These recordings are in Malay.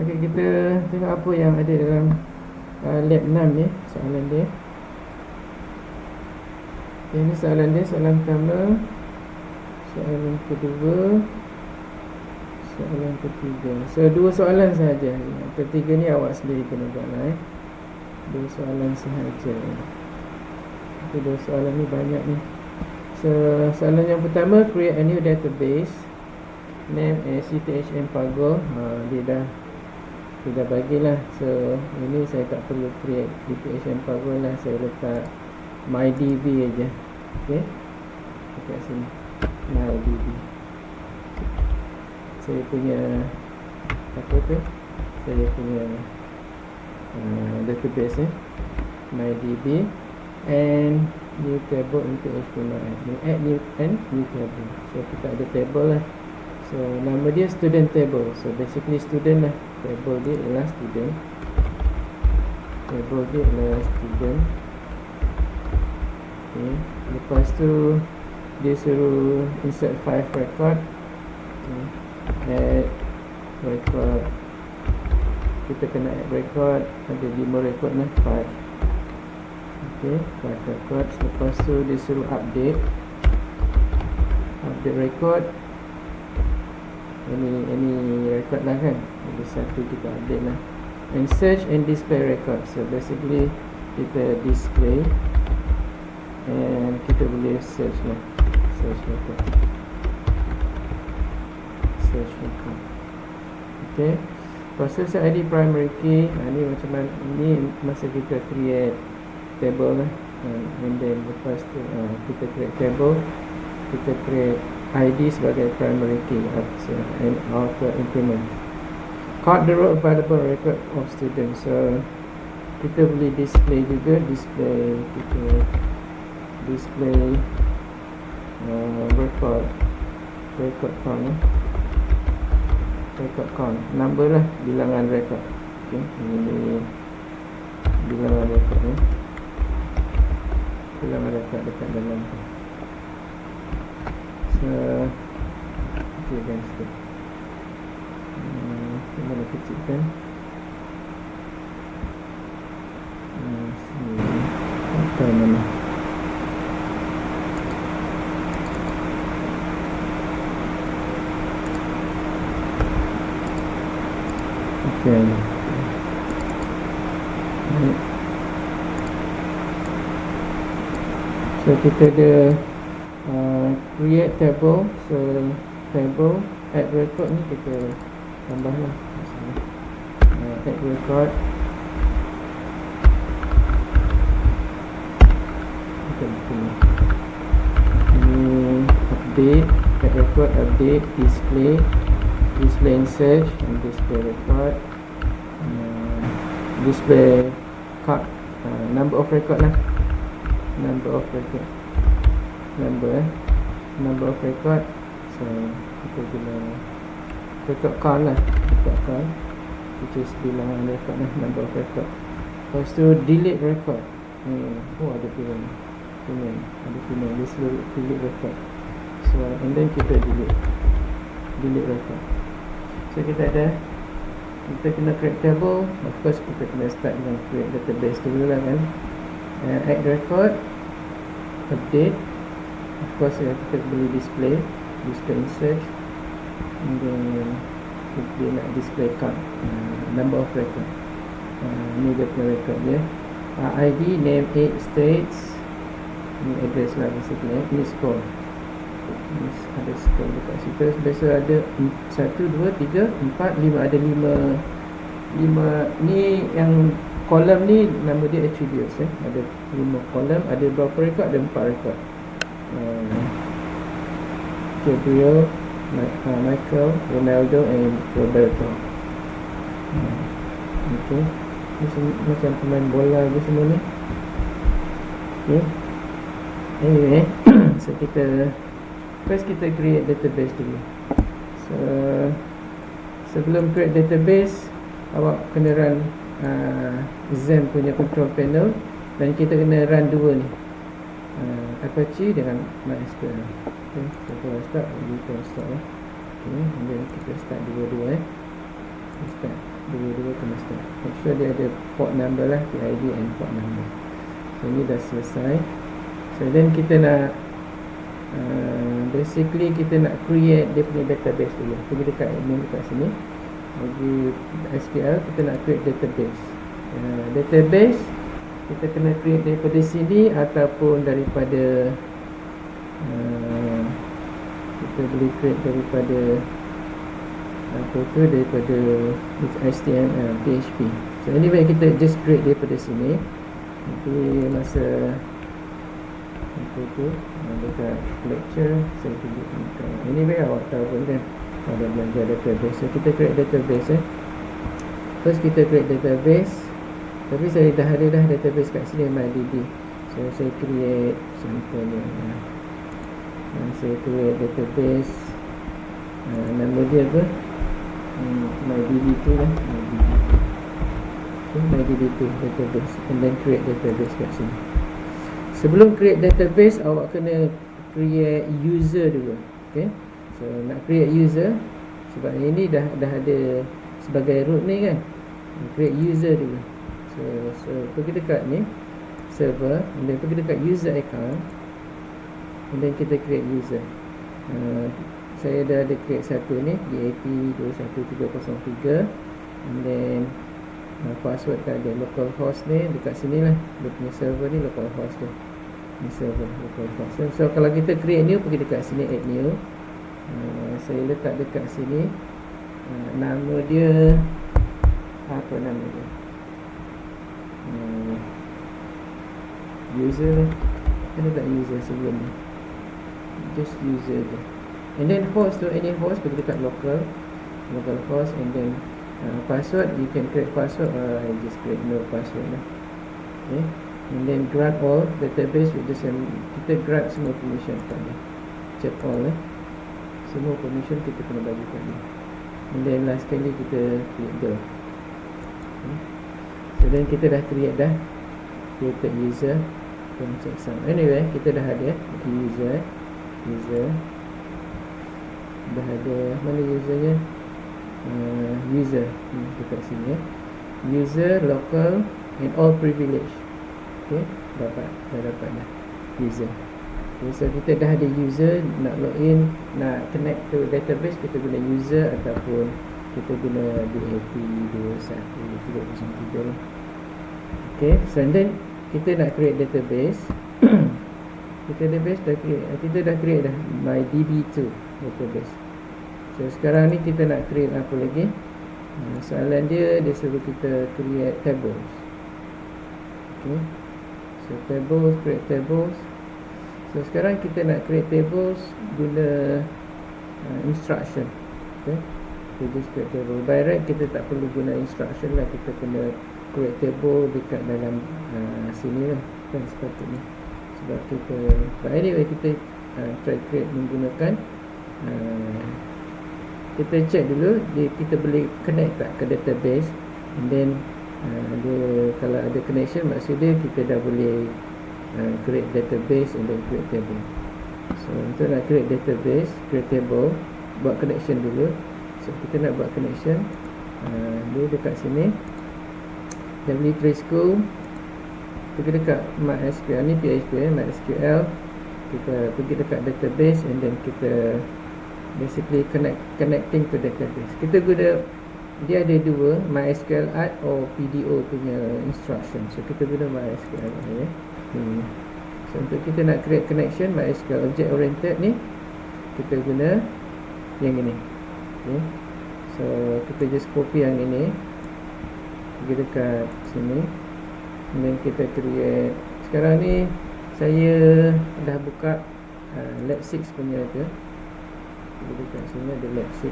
Okay, kita tengok apa yang ada dalam lab 6 ni, soalan dia. Okay, ni soalan dia, soalan pertama, soalan kedua, soalan ketiga. So, 2 soalan sahaja. Yang ketiga ni awak sendiri kena buat lah 2 soalan sahaja. Okay, 2 soalan ni banyak ni. So, soalan yang pertama, create a new database, name as CTHM-Pago. Dia dah bagilah. So, ini saya tak perlu create CTHM-Pago lah. Saya letak MyDB aja. Okay, dekat sini MyDB. Saya punya apa tu? Saya punya database MyDB and new table into HTML. Add new table. So kita ada table lah. So nama dia student table. So basically student lah. Table dia adalah student. Table dia adalah student. Okay. Lepas tu dia suruh insert 5 record. Okay. Add record. Kita kena add record. Ada 5 record lah. 5. Okay, 5 record. Lepas tu dia suruh update record. Ini record lah kan. Jadi satu kita update lah. And search and display record. So basically kita display and kita boleh search lah. Search record. Search record. Okay. Process ID primary key. Ni macam mana? Ini masa kita create table lah. And then lepas tu kita create table, kita create ID sebagai primary key. So, and author implement. Card the row available record of students. So kita boleh display juga. Display kita display record count. Record count number lah, bilangan record. Okay, ini bilangan record ni. Bilangan record dekat dalam. So kecilkan sikit. Mana kecilkan? Sini. Apa mana? Okay. So kita ada create table. So table add record ni kita tambah lah. Add record. Kita bikin ini update, add record, update, display and search, and display record, display card, number of record lah. Number of record. Number of record. So kita guna record count lah. Record count, which is bilangan record lah. Number of record. Lepas tu delete record. Ada pilihan. Ada pilihan. Dia selalu delete record. So and then kita delete record. So kita kena create table. Of course kita kena start dengan create database dulu lah kan. Add record, update. Of course kita boleh display and search, and then kita nak display card, number of record. Ni dia punya record dia. ID, name, age, states. Ni address lah basically. Ni score. Ni ada score dekat situ. Biasa ada 1, 2, 3, 4, 5. Ada 5. Ni yang kolom ni nama dia attributes. Ada 5 kolom. Ada berapa rekod? Ada 4 rekod. Gabriel, Michael, Ronaldo and Roberto. Okay. Ni macam pemain bola je semua ni. Okay. Anyway, so first kita create database dulu. So sebelum create database, awak kena run Xen punya control panel, dan kita kena run 2 ni, Apache dengan MySQL. Okay, so kita start, kita start Okay, and then kita start dua-dua. Start dua-dua kena start. Make sure dia ada port number lah, PID and port number. So ni dah selesai. So then kita nak basically kita nak create dia punya database dulu. Pergi dekat admin dekat sini, bagi SQL kita nak create database. Database kita kena create daripada sini ataupun daripada kita boleh create daripada daripada HTML, PHP. So anyway kita just create daripada sini. Nanti masa dekat lecture saya tunjukkan. Anyway awak tahu pun kan ada belajar database. So kita create database. First kita create database. Tapi saya dah ada database kat sini, MyDB. So saya create sampelnya. Saya create database. Nama dia apa? MyDB tu lah. MyDB tu database. And then create database kat sini. Sebelum create database, awak kena create user dulu. Okay. So nak create user, sebab ini dah ada sebagai root ni kan. Create user dulu. So pergi dekat ni server, and then pergi dekat user account, and then kita create user. Saya dah ada create satu ni, DAP21303, and then password tak ada. Localhost ni dekat sini lah, dia punya server ni localhost tu. Ni server localhost. So kalau kita create new, pergi dekat sini add new. Saya letak dekat sini nama dia apa nama dia? User lah. Kan letak user sebelum ni. Just user je. And then host tu, any host, pergi dekat localhost, and then password, you can create password or I just create no password lah. Okay. And then grab all database with the same. Kita grab semua permission kat dia. Check all lah. Semua permission kita kena bagi kat dia. And then last sekali kita create the. Okay. So then kita dah created user. Kita check some. Anyway, kita dah ada user dah ada. Mana usernya? User dekat sini ya. User, local and all privilege. Okay, dah dapat user. Okay, so kita dah ada user, nak login, nak connect to database, kita guna user ataupun kita guna DAP21303. Okay, so then kita nak create database. Kita dah create dah MyDB2 database. So sekarang ni kita nak create apa lagi? Soalan dia suruh kita create tables. Okay. So tables, create tables. So sekarang kita nak create tables guna instruction. Okay. So just create table. By right kita tak perlu guna instruction lah. Kita kena create table dekat dalam sini lah. Kan sepatutnya. Sebab kita, but anyway kita try create menggunakan kita check dulu kita boleh connect tak ke database, and then dia kalau ada connection, maksudnya kita dah boleh create database and then create table. So untuk nak create database, create table, buat connection dulu. So kita nak buat connection, dia dekat sini W3 School, pergi dekat MySQL ni, PHP MySQL, kita pergi dekat database, and then kita basically connecting to database. Kita guna, dia ada dua, MySQL Art or PDO punya instruction. So kita guna MySQL ya. So untuk kita nak create connection MySQL object oriented ni, kita guna yang ini. Okay. So kita just copy yang ini, pergi dekat sini, and then kita create. Sekarang ni saya dah buka lab 6 punya tu. Jadi dekat sini ada lab 6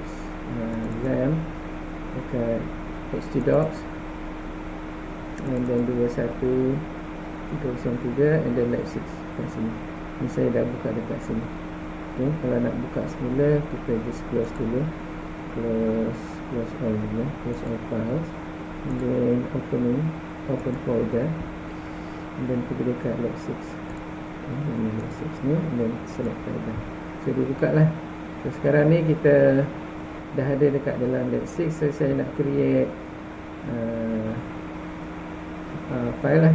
XAMPP dekat htdocs, and then 21303, and then lab 6 kat sini. Ni saya dah buka dekat sini. Okay, kalau nak buka semula kita just close dulu, close all dulu, close all files, and then open folder, and then pergi dekat lab 6. Ini lab 6 ni, and then select folder. So dia buka lah. So sekarang ni kita dah ada dekat dalam lab 6. So saya nak create file lah.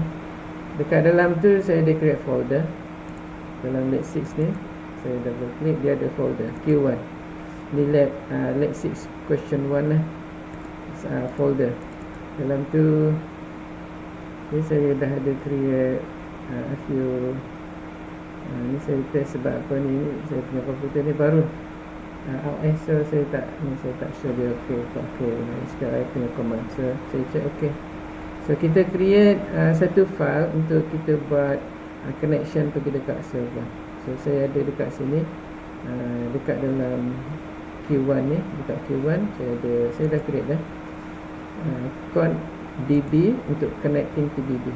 Dekat dalam tu saya ada create folder. Dalam lab 6 ni saya double click, dia ada folder Q1. Ni lab 6 question 1 lah, folder. Dalam tu saya dah ada create a few. Ni saya test sebab apa ni, saya punya komputer ni baru so saya tak show dia okay. Sekarang saya punya command, so saya check okay. So kita create satu file untuk kita buat connection pergi dekat server. So saya ada dekat sini, dekat dalam Q1 ni, dekat Q1 saya dah create dah con db untuk connecting to db.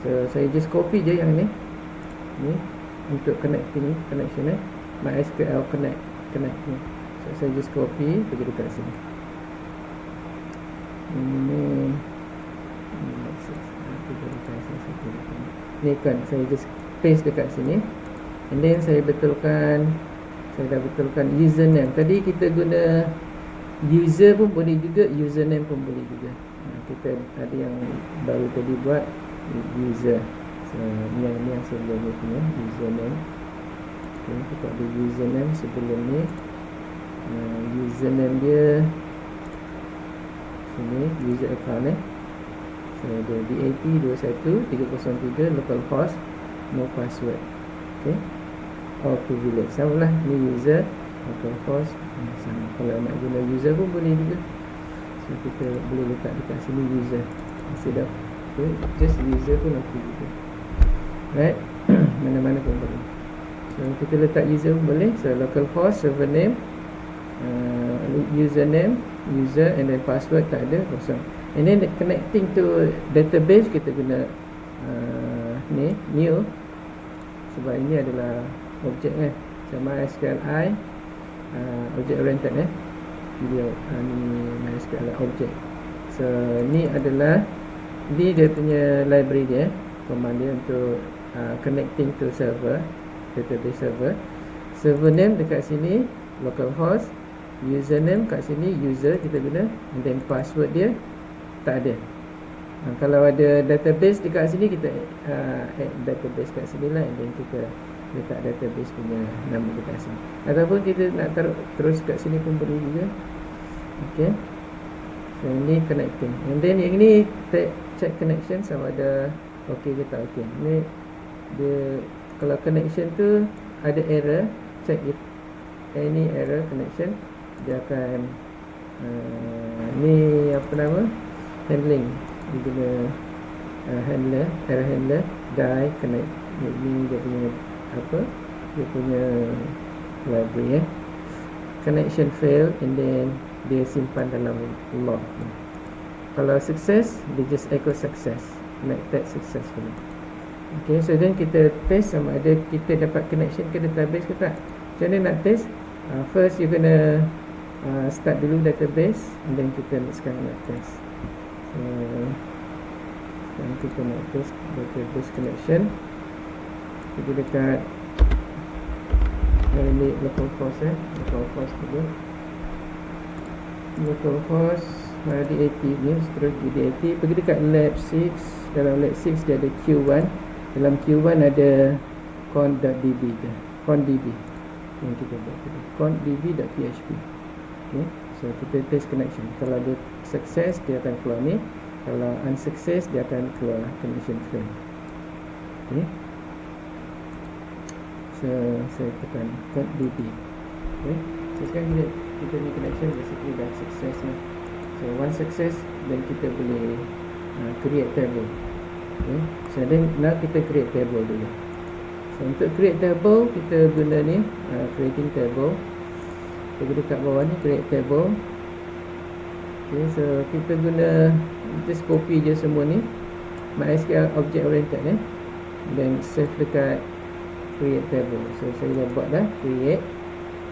So saya just copy je yang ni untuk connection MySQL connect ni. So saya just copy pergi dekat sini. Ni kan saya just paste dekat sini, and then saya dah betulkan username. Tadi kita guna user pun boleh juga, username pun boleh juga. Kita ada yang baru tadi buat user. So ni yang sebelum ni punya username. Okay, kita ada username sebelum ni. Username dia sini, user account ni. So ada DAT21303 localhost, no password. Okay, all privilege sama lah. Ni user, localhost sama. Kalau nak guna user pun boleh juga. So kita boleh letak dekat sini user instead of just user pun okey juga. Right, mana-mana pun boleh. So kita letak user pun boleh. So localhost, server name, username, user, and then password tak ada, kosong. And then connecting to database kita guna ni new, sebab ini adalah objek kan. So MySQLi object oriented video ni MySQL object. So ni adalah dia punya library dia, command dia untuk connecting to server, database server. Server name dekat sini localhost, username kat sini user kita guna, and then password dia tak ada. Kalau ada database dekat sini, kita add database kat sini lah, and then kita letak database punya nama dekat sini. Ataupun kita nak taruh terus kat sini pun boleh juga. Okay, so ini connecting, and then yang ni check connection sama ada okay ke tak okay. Ni dia, kalau connection tu ada error, check if any error connection, dia akan ni apa nama, handling. Dia guna handler, error handler, die connect. Ni dia punya apa, dia punya library connection fail, and then dia simpan dalam log. Kalau success, dia just echo success, connected successfully. Okay, so then kita test sama ada kita dapat connection ke database ke tak. Macam mana nak test? First you gonna start dulu database, and then kita sekarang nak test. So sekarang kita nak test database connection. Kita dekat ini localhost localhost juga, localhost DAT ni, terus di DAT pergi dekat lab 6. Dalam lab 6 dia ada Q1. Dalam Q1 ada con.db ke, con.db yang kita buat tadi, con.db.php. Okay, so kita test connection. Kalau dia success, dia akan keluar ni. Kalau unsuccess, dia akan keluar connection fail. Okay, so saya tekan con.db. Okay, so sekarang kita ni connection basically dah success lah. So once success, then kita boleh create table. Okay, so then now kita create table dulu. So untuk create table, kita guna ni creating table. Pergi dekat bawah ni create table. Okay, so kita guna just copy je semua ni, MySQL object oriented then save dekat create table. So saya dah buat dah create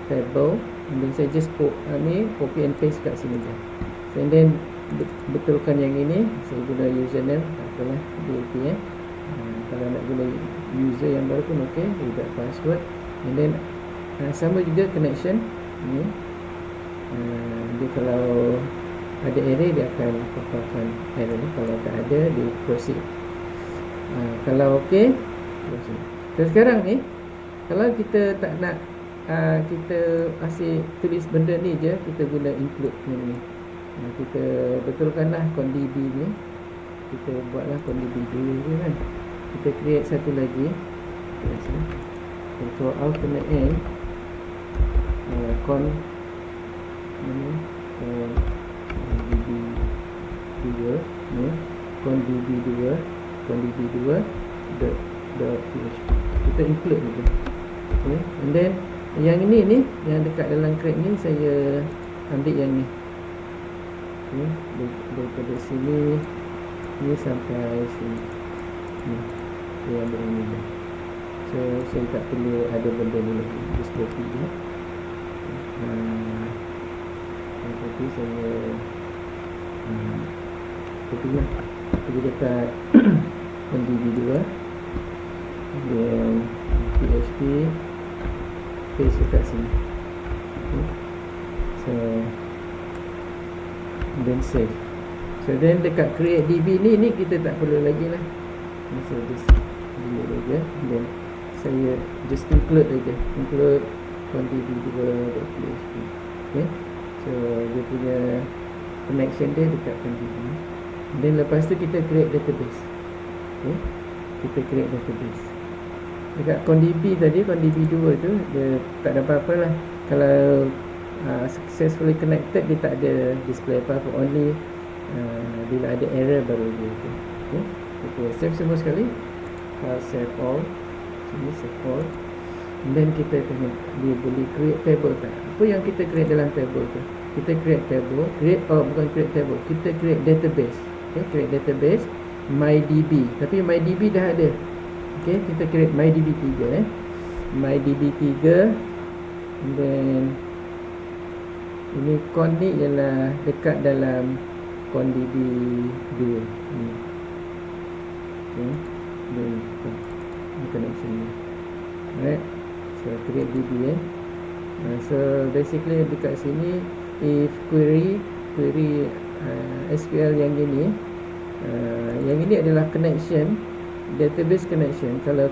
table, and then saya just copy and paste kat sini je. So and then betulkan yang ini, saya guna username, tak apalah, DAT kalau nak guna user yang baru pun ok, without password. And then sama juga connection ni, dia kalau ada error dia akan paparkan error ni. Kalau tak ada dia proceed. Kalau okey proceed. So sekarang ni kalau kita tak nak kita asyik tulis benda ni je, kita guna include ni. Kita betulkanlah condb ni. Kita buatlah condb dulu je kan. Kita create satu lagi. Control alt kena N con db2 ni, condb2 .php. Kita include dulu. Okay. And then yang ini ni, yang dekat dalam crate ni saya ambil yang ni. Okay. Daripada sini ni sampai sini. Ni. Saya ambil yang ni. So saya tak perlu ada benda ni lagi. Just copy je. Tapi saya copy lah. Pergi dekat condb2 dan php paste dekat sini. Okay. So then save. So then dekat create db ni kita tak perlu lagi lah. So just delete aja. Then saya just include aja. Include condb2.php. Okay. So dia punya connection dia dekat condb. Then lepas tu kita create database. Okay. Kita create database. Dekat condb tadi, condb2 tu dia tak ada apa-apa lah. Kalau successfully connected, dia tak ada display apa-apa. Only bila ada error baru dia tu. Okay. Kita save semua sekali. Save all. Sini save all. And then kita tengok dia boleh create table tak. Apa yang kita create dalam table tu? Kita create table. Bukan create table, kita create database. Okay, create database MyDB. Tapi MyDB dah ada. Okay, kita create MyDB3 MyDB3. And then ini con ni ialah dekat dalam condb2 ni. Okay, then connection ni. Alright, so create DB so basically dekat sini if query SQL yang ini adalah connection, database connection. Kalau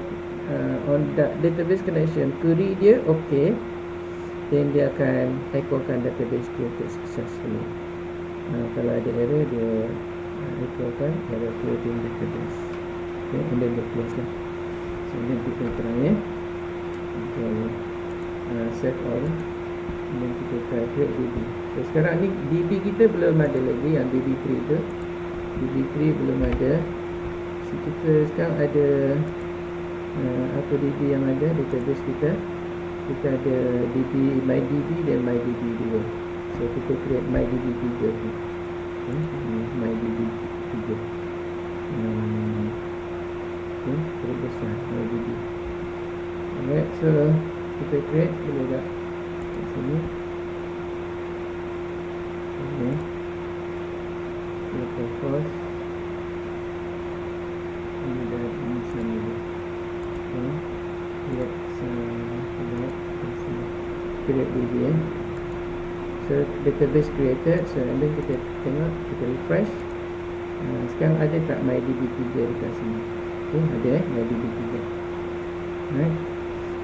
on database connection query dia okay, then dia akan echokan database created successfully. Kalau ada error dia echokan error creating database. Okay, and then dia close lah. So then kita try save all. And then kita try create DB. So sekarang ni DB kita belum ada lagi, yang DB3 tu. DB3 belum ada. So kita sekarang ada apa DB yang ada database kita. Kita ada DB MyDB dan MyDB2. So kita create MyDB3 ni. MyDB3. Terus besar MyDB. Alright, so kita create boleh tak kat sini. Okay, kita post ini dah ini sana dulu. Lihat create DB so database created. So and then kita tengok, kita refresh. Sekarang ada tak MyDB3 dekat sini? Okay, ada MyDB3. Alright,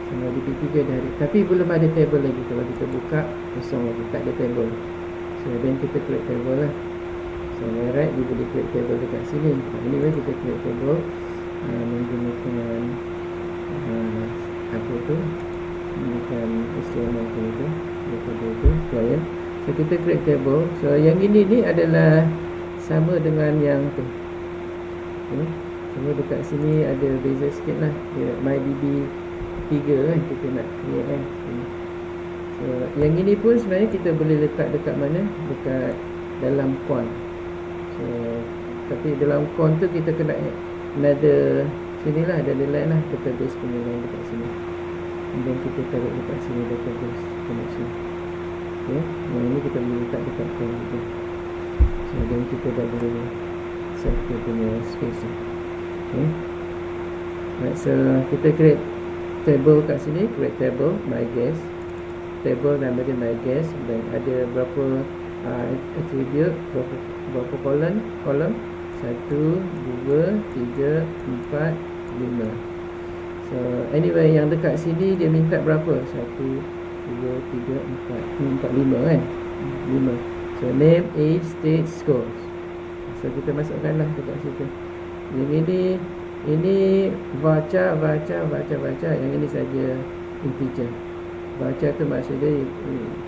so MyDB3 dah ada, tapi belum ada table lagi. Kalau kita buka kosong lagi, tak ada table. So then kita create table lah. So alright, dia boleh create table dekat sini. Anyway, kita create table menggunakan apa tu, menggunakan HTML tu, table tu client. So kita create table. So yang ini ni adalah sama dengan yang tu. Okay. Cuma dekat sini ada beza sikit lah. MyDB3 kan kita nak create kan. So yang ini pun sebenarnya kita boleh letak dekat mana? Dekat dalam con. So tapi dalam con tu kita kena ada sini lah, ada line lah, database punya line dekat sini. And then kita taruh dekat sini database connection. Okay, yang ini kita boleh letak dekat con juga. So then kita dah boleh set dia punya space lah. Okay. Right, so kita create table kat sini, create table my guest. Table nama dia my guest, dan ada berapa attribute berapa kolom 1, 2, 3, 4, 5. So anyway, yang dekat sini dia minta berapa? 1, 2, 3, 4, 5 kan? 5. So name, age, state, scores. So kita masukkan lah dekat situ. Yang ini baca. Yang ini saja integer. Baca tu maksudnya you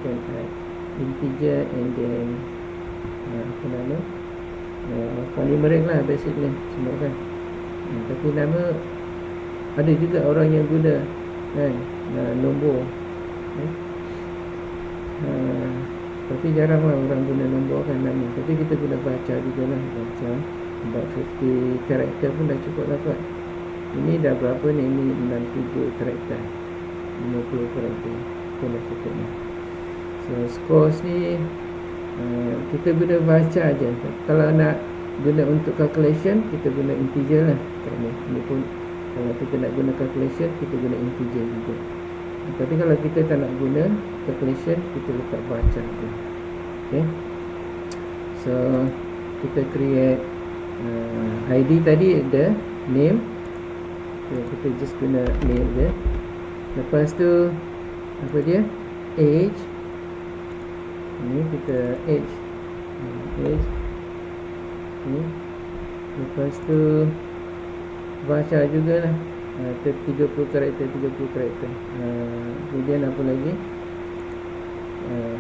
can add integer and then apa nama, alphanumeric lah basically semua kan. Tapi nama ada juga orang yang guna kan, nombor tapi jarang lah orang guna nombor kan nama. Tapi kita guna baca juga lah. Baca about 50 karakter pun dah cukup dapat. Ini dah berapa ni? Ini 63 karakter, 50 karakter pun dah cukup lah. So scores ni kita guna baca aja. Kalau nak guna untuk calculation, kita guna integer lah. Ini pun kalau kita nak guna calculation, kita guna integer juga. Tapi kalau kita tak nak guna calculation, kita letak baca tu. Okay. So kita create ID tadi ada name. Okay, kita just guna name je. Lepas tu apa dia? Age. Ini kita age. Okay. Lepas tu baca jugalah, 30 karakter. Kemudian apa lagi?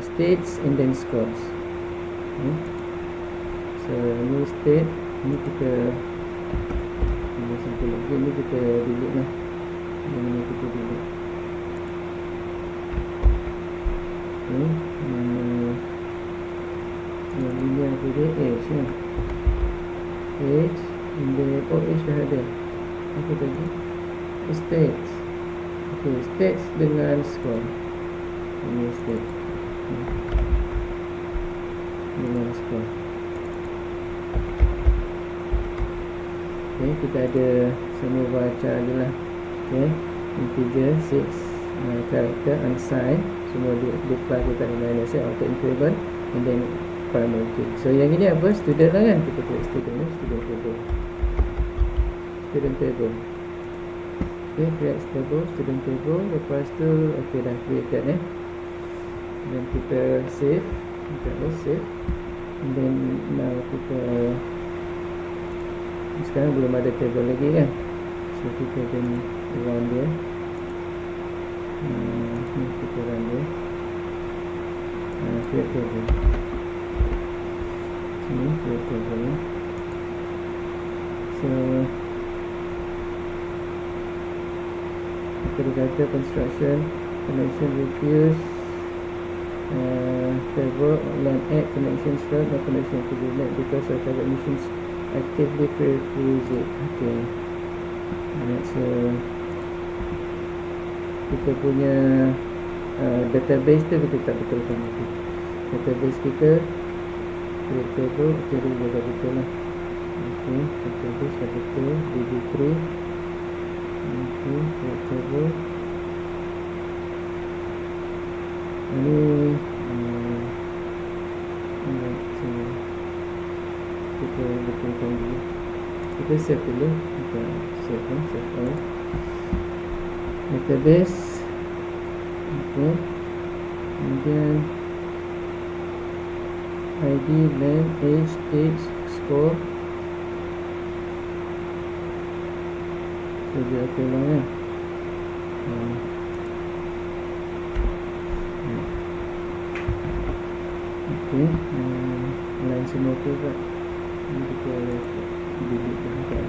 States and then scores. So ini state, ini kita sampai lagi, ini kita delete lah. Ini kita delete. Yang ini apa dia? Age ni. Age and then age dah ada. Apa tadi? States. Okay, states dengan score. Ini state dengan score. Okay, kita ada semua baca je lah. Okay, integer 6 character unsigned, semua di plus kita ada set auto increment and then primary key. So yang ini apa? Student lah kan? Kita create student table. Student table. Okay, create student table. Lepas tu okay, dah created dan kita save. Kita save. And then now kita sekarang belum ada table lagi kan, so kita akan run dia. Kita run dia. Create table. Sini create table. So kita kata construction connection refuse table line add connection start, no connection to be made because of target missions actively prerequisite. Okay, so kita punya database tu kita tak betulkan lagi. Database kita create table, okay, dia dah betul lah. Okay, database dah betul, DB3. Okay, create table. Ini kita betulkan dulu. Kita save dulu. Kita save all. Database. Okay. Kemudian ID, name, age, date, score. So dia okay lah kan. Okay. Lain semua tu kan. Ini kita delete kan.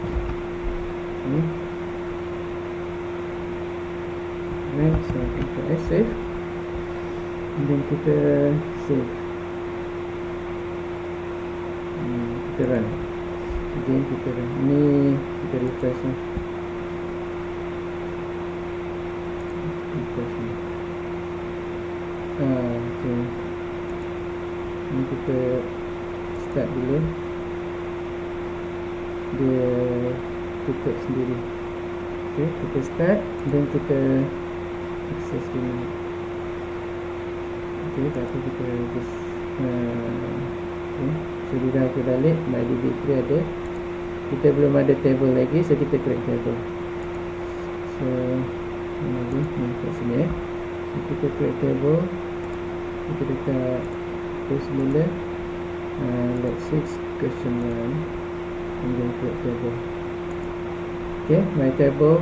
Right, so kita save. And then kita save. Kita run. Again kita run. Ini kita refresh ni. Refresh ni. Okay. Ini kita start dulu. Dia tutup sendiri. Okay, kita start dan kita access dulu. Okay, tapi kita just Okay. So bila aku balik MyDB3 ada, kita belum ada table lagi, so kita create table. So ni kat sini so, kita create table, kita dekat post mula let's 6 question 1 and then create table. Okay, my table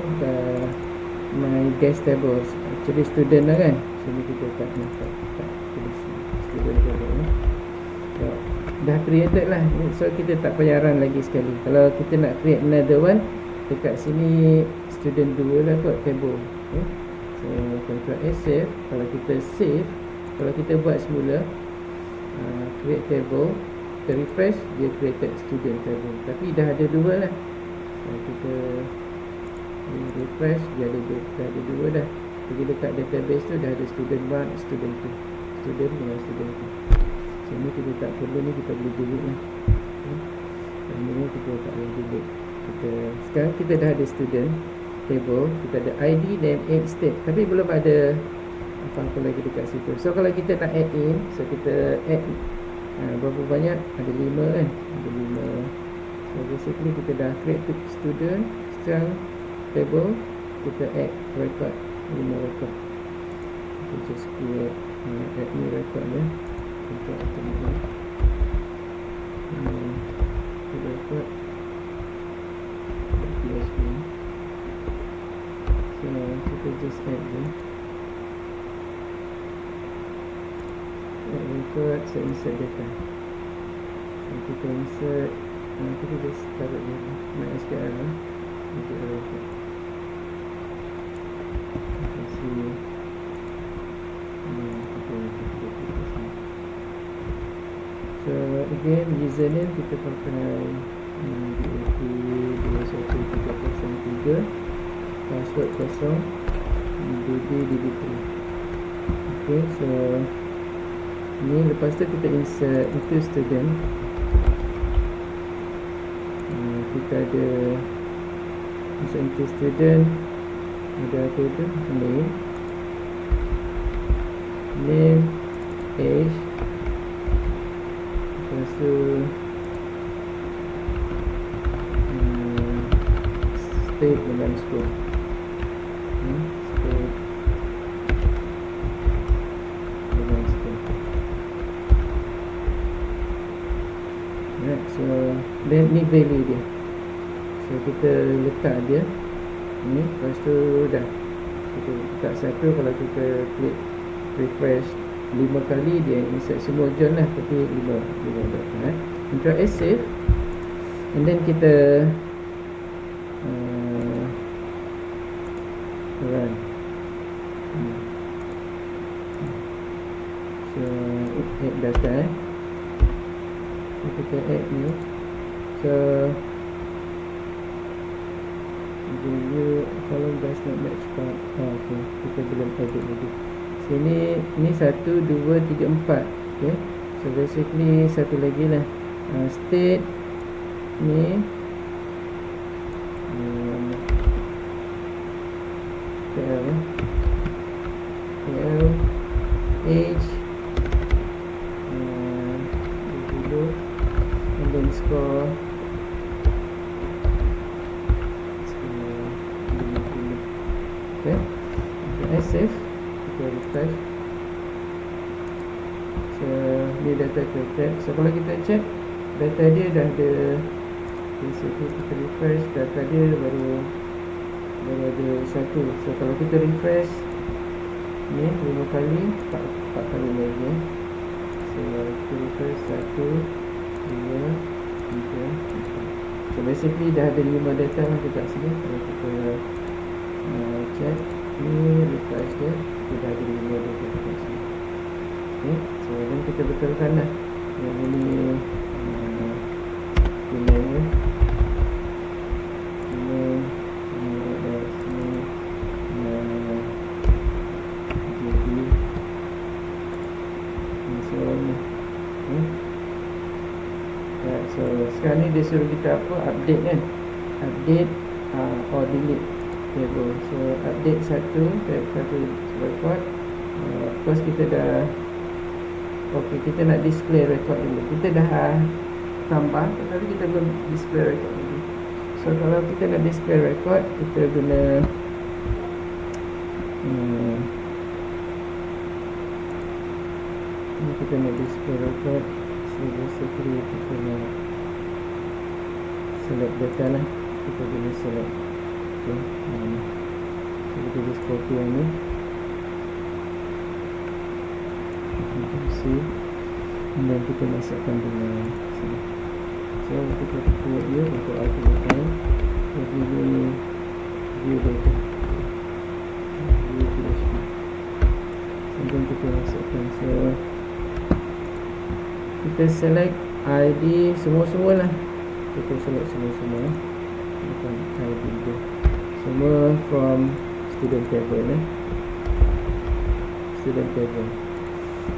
my guest table actually student lah kan, so ni kita tak tulis student table ni. So, dah created lah, so kita tak payah run lagi sekali. Kalau kita nak create another one, dekat sini student 2 lah kot table. Okay. So Ctrl S save. Kalau kita save, kalau kita buat semula create table, kita refresh, dia created student table, tapi dah ada 2 lah. So kita refresh, dia dah ada 2 dah. Jadi dekat database tu dah ada student 1, student 2, student dengan student 2. So ni kita tak perlu, ni kita boleh delete lah. Okay. Ini kita tak boleh delete. Sekarang kita dah ada student table, kita ada ID dan age state, tapi belum ada apa-apa lagi dekat situ. So kalau kita nak add in, so kita add berapa banyak, ada 5 kan, ada 5. So basically kita dah create student sekarang table, kita add record, 5 record. Kita just create add new record dia untuk automatic record PHP. So kita just add je add record, so insert data. So kita insert, kita just taruh je MySQL lah untuk record. Kita see so again username kita pakai DAP21303, password kosong, DB3. Okay, so ni lepas tu kita insert into student. Kita ada insert into student, ada apa tu, name, age, lepas tu state dengan school. State dengan school. Right, so then ni value dia. So kita letak dia ni, lepas tu dah kita letak satu. Kalau kita klik refresh 5 kali, dia insert semua john lah, tapi 5 right? Ctrl S save, and then kita run. So add data so kita add new, so value column does not match part. Okay, kita belum edit lagi. Sini ni 1, 2, 3, 4. Okay, so basically satu lagi lah, state ni KL, age, and then score. Okay, save, kita refresh. So ni data created. So kalau kita check, data dia dah ada. Basically kita refresh, data dia baru ada 1. So kalau kita refresh ni 5 kali, 4 kali lagi. So kita refresh 1, 2, 3, 4. So basically dah ada 5 data lah dekat sini. Kalau kita check ni refresh dia, kita dah ada 5 data dekat sini. Okay, so then kita betulkan lah yang ini email ni. So sekarang ni dia suruh kita apa, update kan, update or delete table. So update 1 record, of course kita dah Okey, kita nak display record dulu. Kita dah tambah, tapi kita belum display record dulu. So kalau kita nak display record, kita guna ni kita nak display record. So basically kita nak select data lah. Kita guna select. Okay, so kita just copy yang ni. You can see, dan kita masukkan dengan sini. So kita buat dia untuk artikel. Jadi ini view data, view PHP. Kemudian kita masukkan. So kita select ID semua-semua lah. Kita select semua-semua. Bukan ID dia. Semua from student table lah. Student table.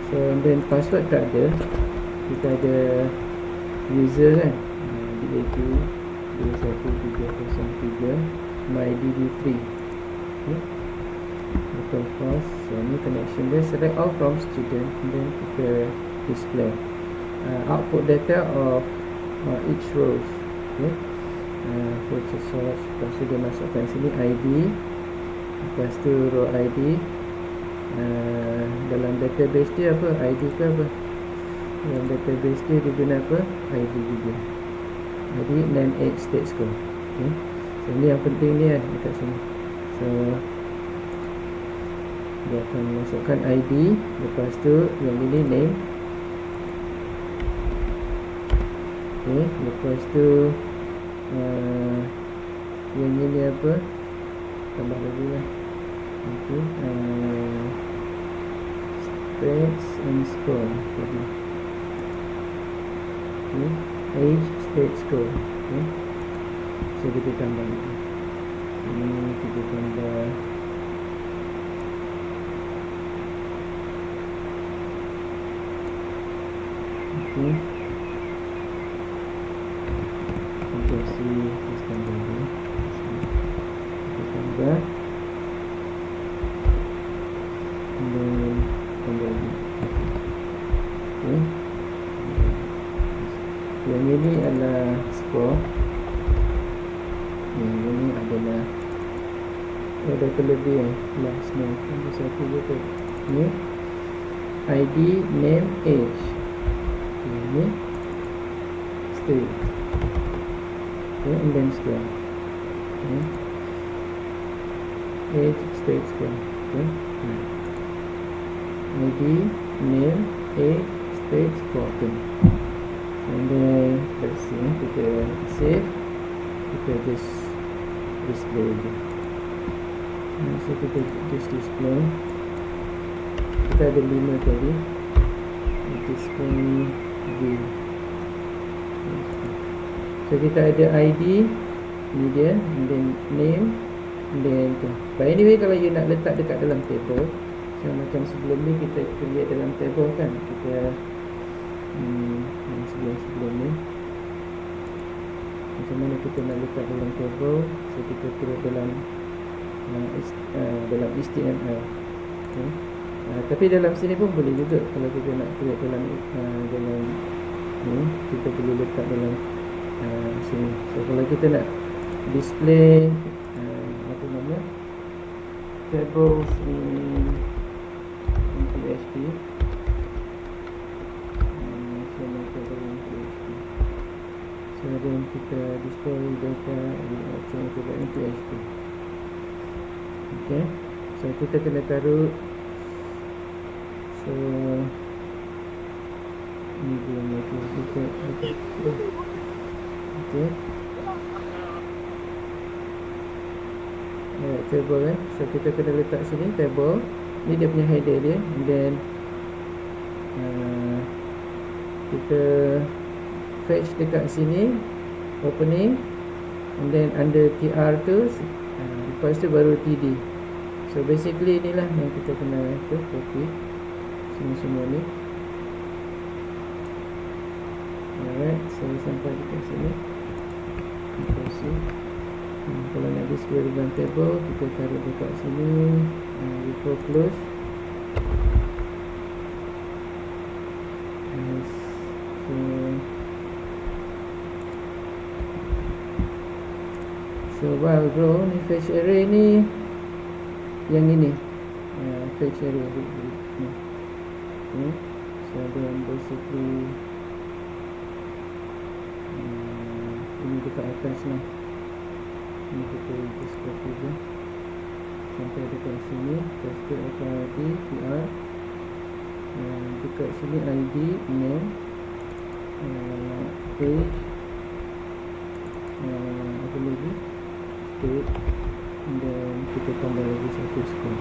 So then password tak ada. Kita ada user kan, DAQ 21303 MyDB3. Okay. Local host. So ni connection dia. Select all from student. Then kita display output data of each rows. Okay. Purchase source. Lepas tu dia masukkan sini ID. Lepas tu row ID. Dalam database dia apa? ID ke apa? Dalam database dia guna apa? ID juga. Jadi name, age, state, score. Okay. So ni yang penting ni kan dekat sini. So dia akan masukkan ID. Lepas tu yang ini name. Okay. Lepas tu yang ini apa? Tambah lagi lah. Okay. Stats and score. Okay. Okay. Age, state, score. Okay. So kita tambah lagi. Ini kita tambah okay. Kita see this tambah lagi. Kita tambah. Dan tambah lagi. Okay. Yang ini adalah score. Yang ini adalah ada kelebihan last name. Ada satu je. Ni ID, name, age. Ini state. Okay, and then score. Okay. Age, state, score. Okay. ID, name, age, state, score. Okay. And then let's see, kita save. Kita just display je. So kita just display. Kita ada 5 tadi. Display view. So kita ada ID, ni dia, and then name, and then tu. But anyway, kalau you nak letak dekat dalam table, so macam sebelum ni kita create dalam table kan, kita yang sebelum ni macam mana kita nak letak dalam table. So kita create dalam HTML. Okay. Tapi dalam sini pun boleh juga. Kalau kita nak create dalam ni, kita boleh letak dalam sini. So kalau kita nak display apa nama, tables in PHP, so then kita display data option table in PHP. Okay, so kita kena taruh. So ni dia macam kita. Okay. Table kan. So kita kena letak sini table. Ni dia punya header dia. And then kita fetch dekat sini opening. And then under TR tu lepas tu baru TD. So basically inilah yang kita kena copy semua ni. Alright, so sampai dekat sini. Kita see. Kalau nak display dalam table, kita taruh dekat sini. Before close. So while grow ni fetch array ni yang ini fetch array ni. Okay. So then basically ini dekat atas lah. Ini kita just copy je sampai dekat sini. Paste akan ID PR, dekat sini ID name, page, apa lagi, state, dan kita tambah lagi satu score.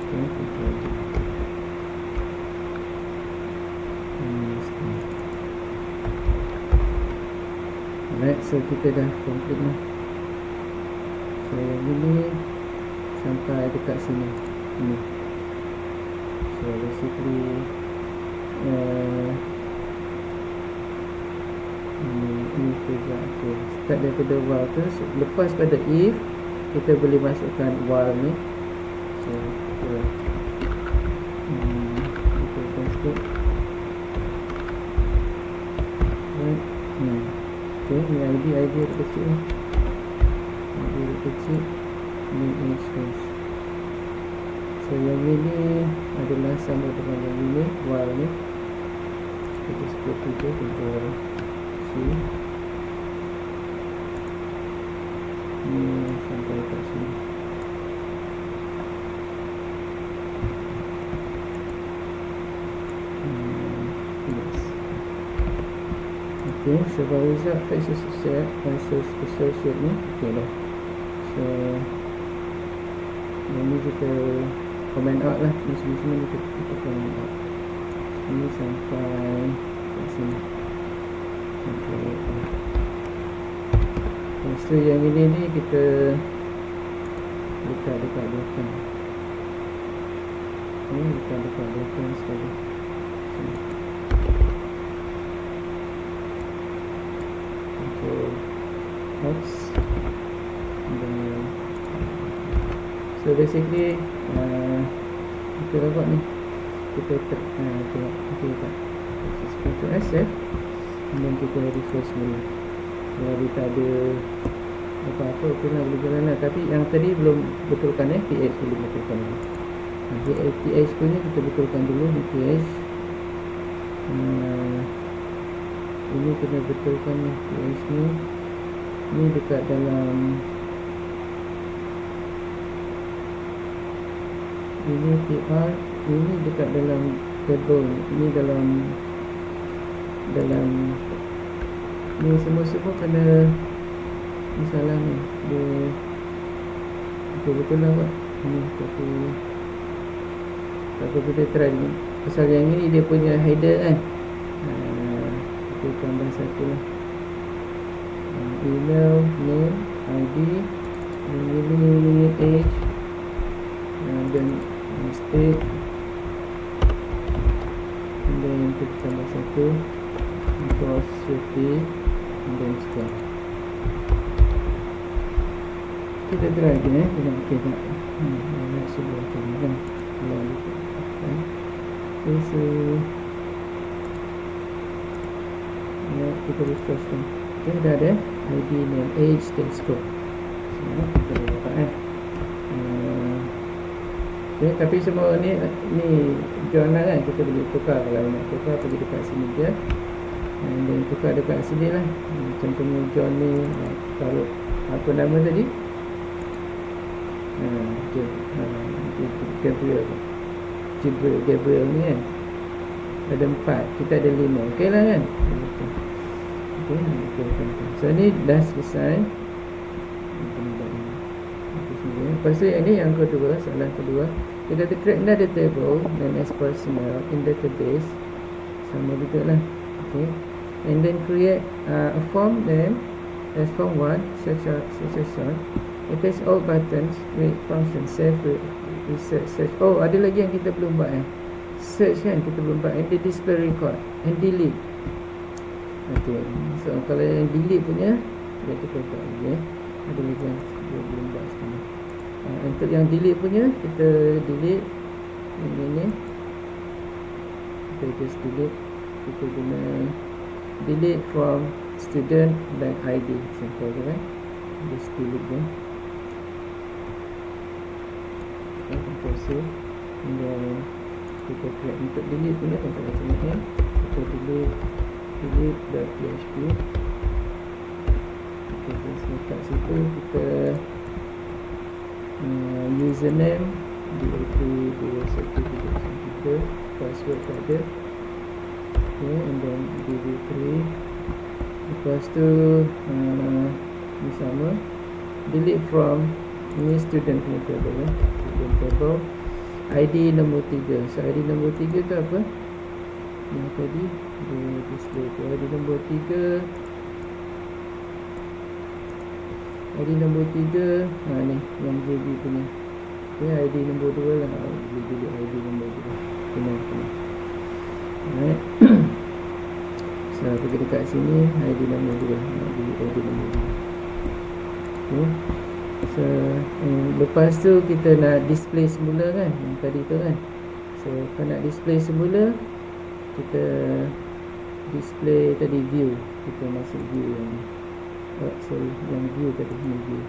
Okay, kita aja. Alright, so kita dah complete lah. So yang ini sampai dekat sini ni. So basically ini juga okay. Start daripada while tu, so, lepas pada if kita boleh masukkan while ni. So kita paste it. Right. Okay, ni ID kecil ni. ID kecil ni instance. So yang ini adalah sama dengan yang ini, while ni. Kita copy je, Ctrl C. Ni sampai kat sini. Yes. Okay, so by result fetch associate ni. Okay dah. So yang ni kita comment out lah. Ni semua ni kita comment out. Ini sampai kat sini. Lepas tu yang ini ni kita dekat belakang. Ini dekat belakang sekali. Control X. So basically kita buat ni, kita tengok okay tak, Ctrl S dan kita refresh dulu. Kalau tak ada apa-apa pun lah boleh jalan lah. Tapi yang tadi belum betulkan PH belum betulkan dulu. PH punya kita betulkan dulu ni PH. Ini kena betulkan ni PH ni. Ni dekat dalam, ini PR, ini dekat dalam table, ini dalam ni semua kena ni salah ni. Dia betul-betul lah buat ni, tapi tak apa, kita try ni. Pasal yang ni dia punya header kan, kita tambah satu lah. Email, name, ID, ini age, dan state, dan kita tambah satu cross safety, dan score. Kita try lagi tengok okey tak. Nak cuba tengok kan. Kalau okay. So kita refresh kan. Okay, dah ada ID, name, age, dan score. So kita dah dapat okay, tapi semua ni John lah kan, kita boleh tukar. Kalau nak tukar pergi dekat sini je, dan tukar dekat sini lah. Contohnya John ni taruh apa nama tadi, Gabriel ni kan, ada 4, kita ada 5. ok lah kan. ok, so ni dah selesai. Lepas tu yang ni yang kedua, soalan kedua, kita create another table known as personnel in database, sama juga lah. Okay, and then create a form name as form 1 search on. Attach all buttons with function save, research, search. Oh, ada lagi yang kita belum buat search kan, kita belum buat. And the display record and delete. Okay, so kalau yang delete punya kita buat lagi ada lagi yang kita belum buat sekarang. Untuk yang delete punya, kita delete ini, kita just delete. Kita guna delete from student dan ID, simple je kan. just delete dia. Control C, dan kita create untuk delete punya contoh macam ni kan. Kita delete.php, kita just letak situ, kita username DA3 password tak ada, okay, and then DB3. Lepas tu ni sama, delete from ini student punya table ya. Student table ID nombor 3. So ID nombor 3 tu apa? Yang tadi dia display tu ID nombor 3. ID nombor 3 ni yang JB punya. Okay, ID nombor 2 lah. Delete ID nombor 2. Kena. Alright. So pergi dekat sini ID nombor 2. ID nombor 2. Okay. So lepas tu kita nak display semula kan, yang tadi tu kan. So kalau nak display semula, kita display tadi view, kita masuk view yang ni. Yang view tadi ni view.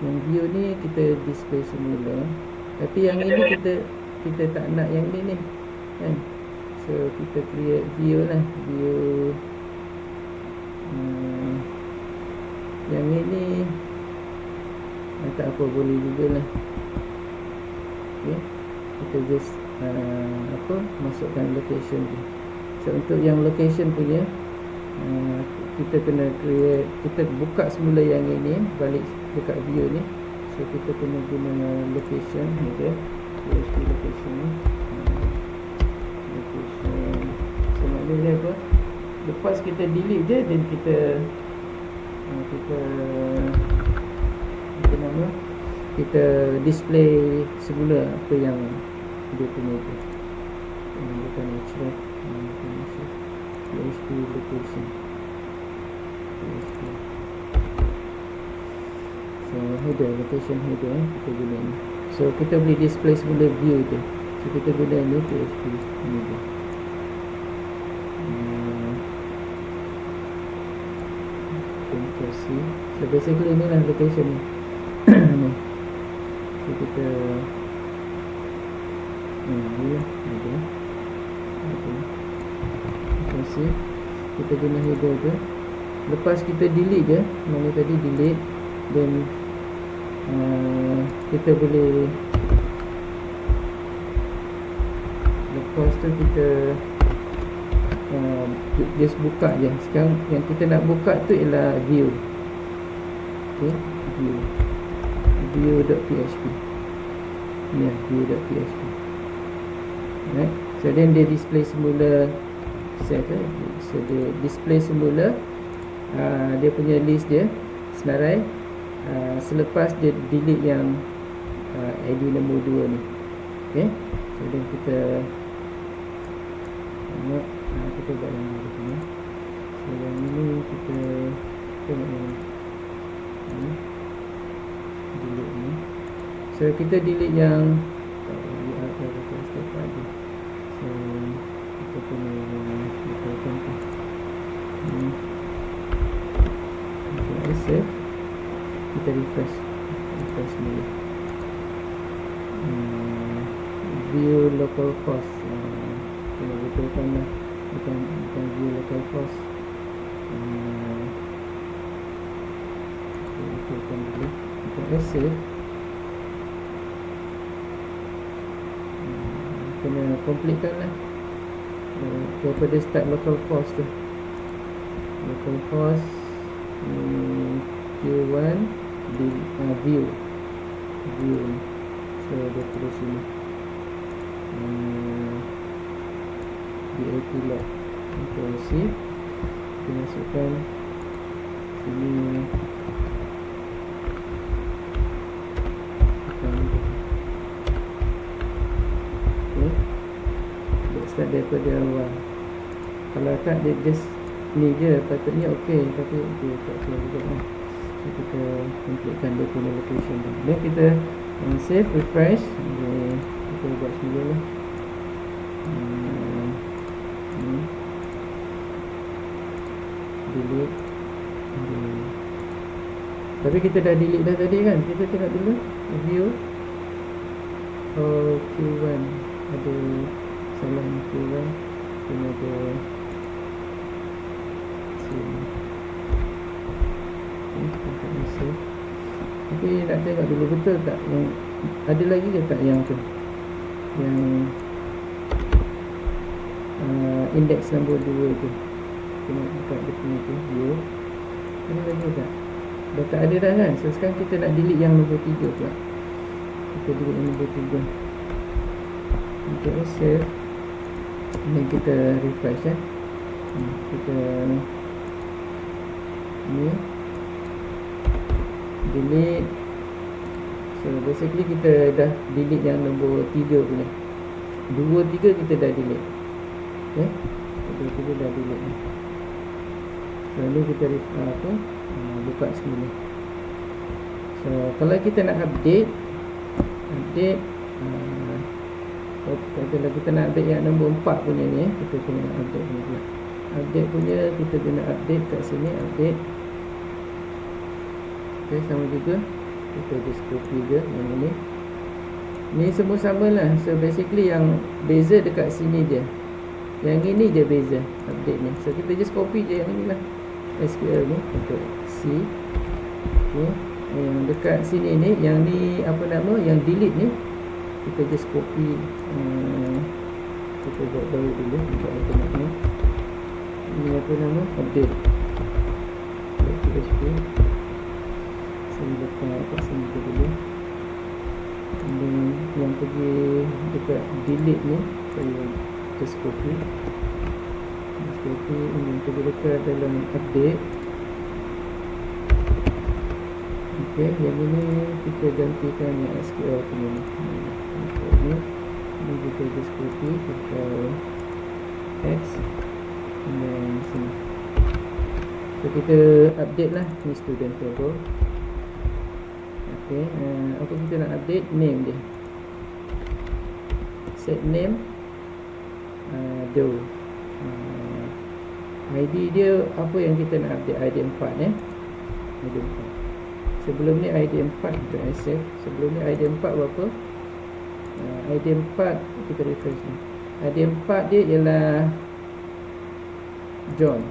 Yang view ni kita display semula. Tapi yang ini kita tak nak yang ni kan. So kita create view lah, view yang ini tak apa, boleh jugalah. Okay, kita just masukkan location tu. So untuk yang location punya kita kena create, kita buka semula yang ini, balik dekat view ni. So kita kena guna location, okay, PHP location ni. Location, so maknanya apa, lepas kita delete je, dan kita display semula apa yang dia punya tu. Bukan extract, PHP location. So header, location header kita guna ni. So kita boleh display semula view tu. So kita guna ni PHP ni tu. Control C. So basically ni lah location ni. Ni. So kita ni lah. Control C. Kita guna header tu. Lepas kita delete je, mana tadi delete, dan kita boleh, lepas tu kita just buka je. Sekarang yang kita nak buka tu ialah view. Okay, view.php. Ni lah view.php. Alright, so then dia display semula set. So dia display semula dia punya list dia senarai selepas dia delete yang ID nombor 2 ni. Okay, so then kita tengok, kita buat yang ni. So yang ni kita tengok yang delete ni. So kita delete yang so kita kena letakkan tu. Save, kita refresh dulu. View localhost, kita betulkan lah, bukan view localhost. Kita betulkan dulu, kita save. Kena completekan lah daripada start localhost tu. Localhost Q1 di view. So dia terus sini DAT log. Control C, kita masukkan sini okay. Dia start daripada awal. Kalau tak dia just ni je, patutnya okey, tapi dia tak salah juga lah. So kita completekan dia punya location tu. Dan kita save, refresh. Kita buat semula lah. Delete. Tapi kita dah delete dah tadi kan. Kita tengok dulu view. Oh, Q1 ada salah ni, Q1 kena ada sini. Tak bisa. Tapi nak tengok dulu betul tak yang ada lagi ke tak yang tu, yang indeks nombor 2 tu. Tengok dekat dia punya tu view. Ada lagi tak? Dah tak ada dah kan. So sekarang kita nak delete yang nombor 3 pula. Kita delete yang nombor 3. Kita save dan kita refresh ya. Kita ni delete. So basically kita dah delete yang nombor 3 punya. 2, 3 kita dah delete. Okay, 2, 3 dah delete. So ni kita buka semula. So kalau kita nak update kalau kita nak update yang nombor 4 punya ni, kita kena update ni pula. Update punya kita kena update kat sini, update. Okay, sama juga kita just copy je yang ini. Ni semua sama lah. So basically yang beza dekat sini je, yang ini je beza update ni. So kita just copy je yang ni lah, SQL ni untuk C. Okay, yang dekat sini ni, yang ni apa nama, yang delete ni kita just copy. Kita buat baru dulu untuk item ni. Ini apa nama, update PHP. Saya letak kat sini dulu. Dan yang pergi dekat delete ni, saya just copy. Ini pergi dekat dalam update. Okay, yang ini kita gantikan yang SQL punya ni. Ini kita just copy ke X dan sini. So kita update lah ni student table. Okay, apa kita nak update? Name dia. Set name do. ID dia apa yang kita nak update? ID 4 ID 4. Sebelum ni ID 4 untuk SF. Sebelum ni ID 4 berapa? ID 4 kita refresh ni. ID 4 dia ialah John.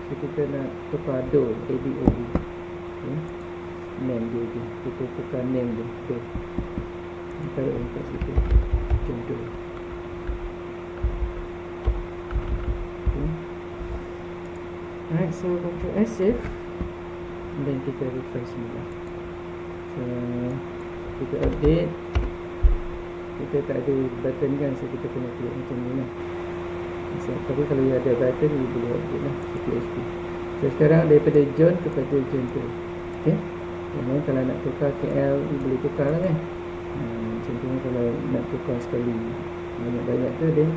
So kita nak tukar do, ADO. Okay. Name dia je. Kita tukar name dia. Do. Taruh kat situ. John do. Okay. Alright, so Ctrl S save. Dan kita refresh semula. So kita update. Kita tak ada button kan, so kita kena klik macam ni lah. So, tapi kalau ada button, you boleh update lah PHP. So sekarang daripada John kepada John tu. Okay, yang kalau nak tukar KL, you boleh tukar lah kan. Contohnya kalau nak tukar sekali banyak-banyak tu, then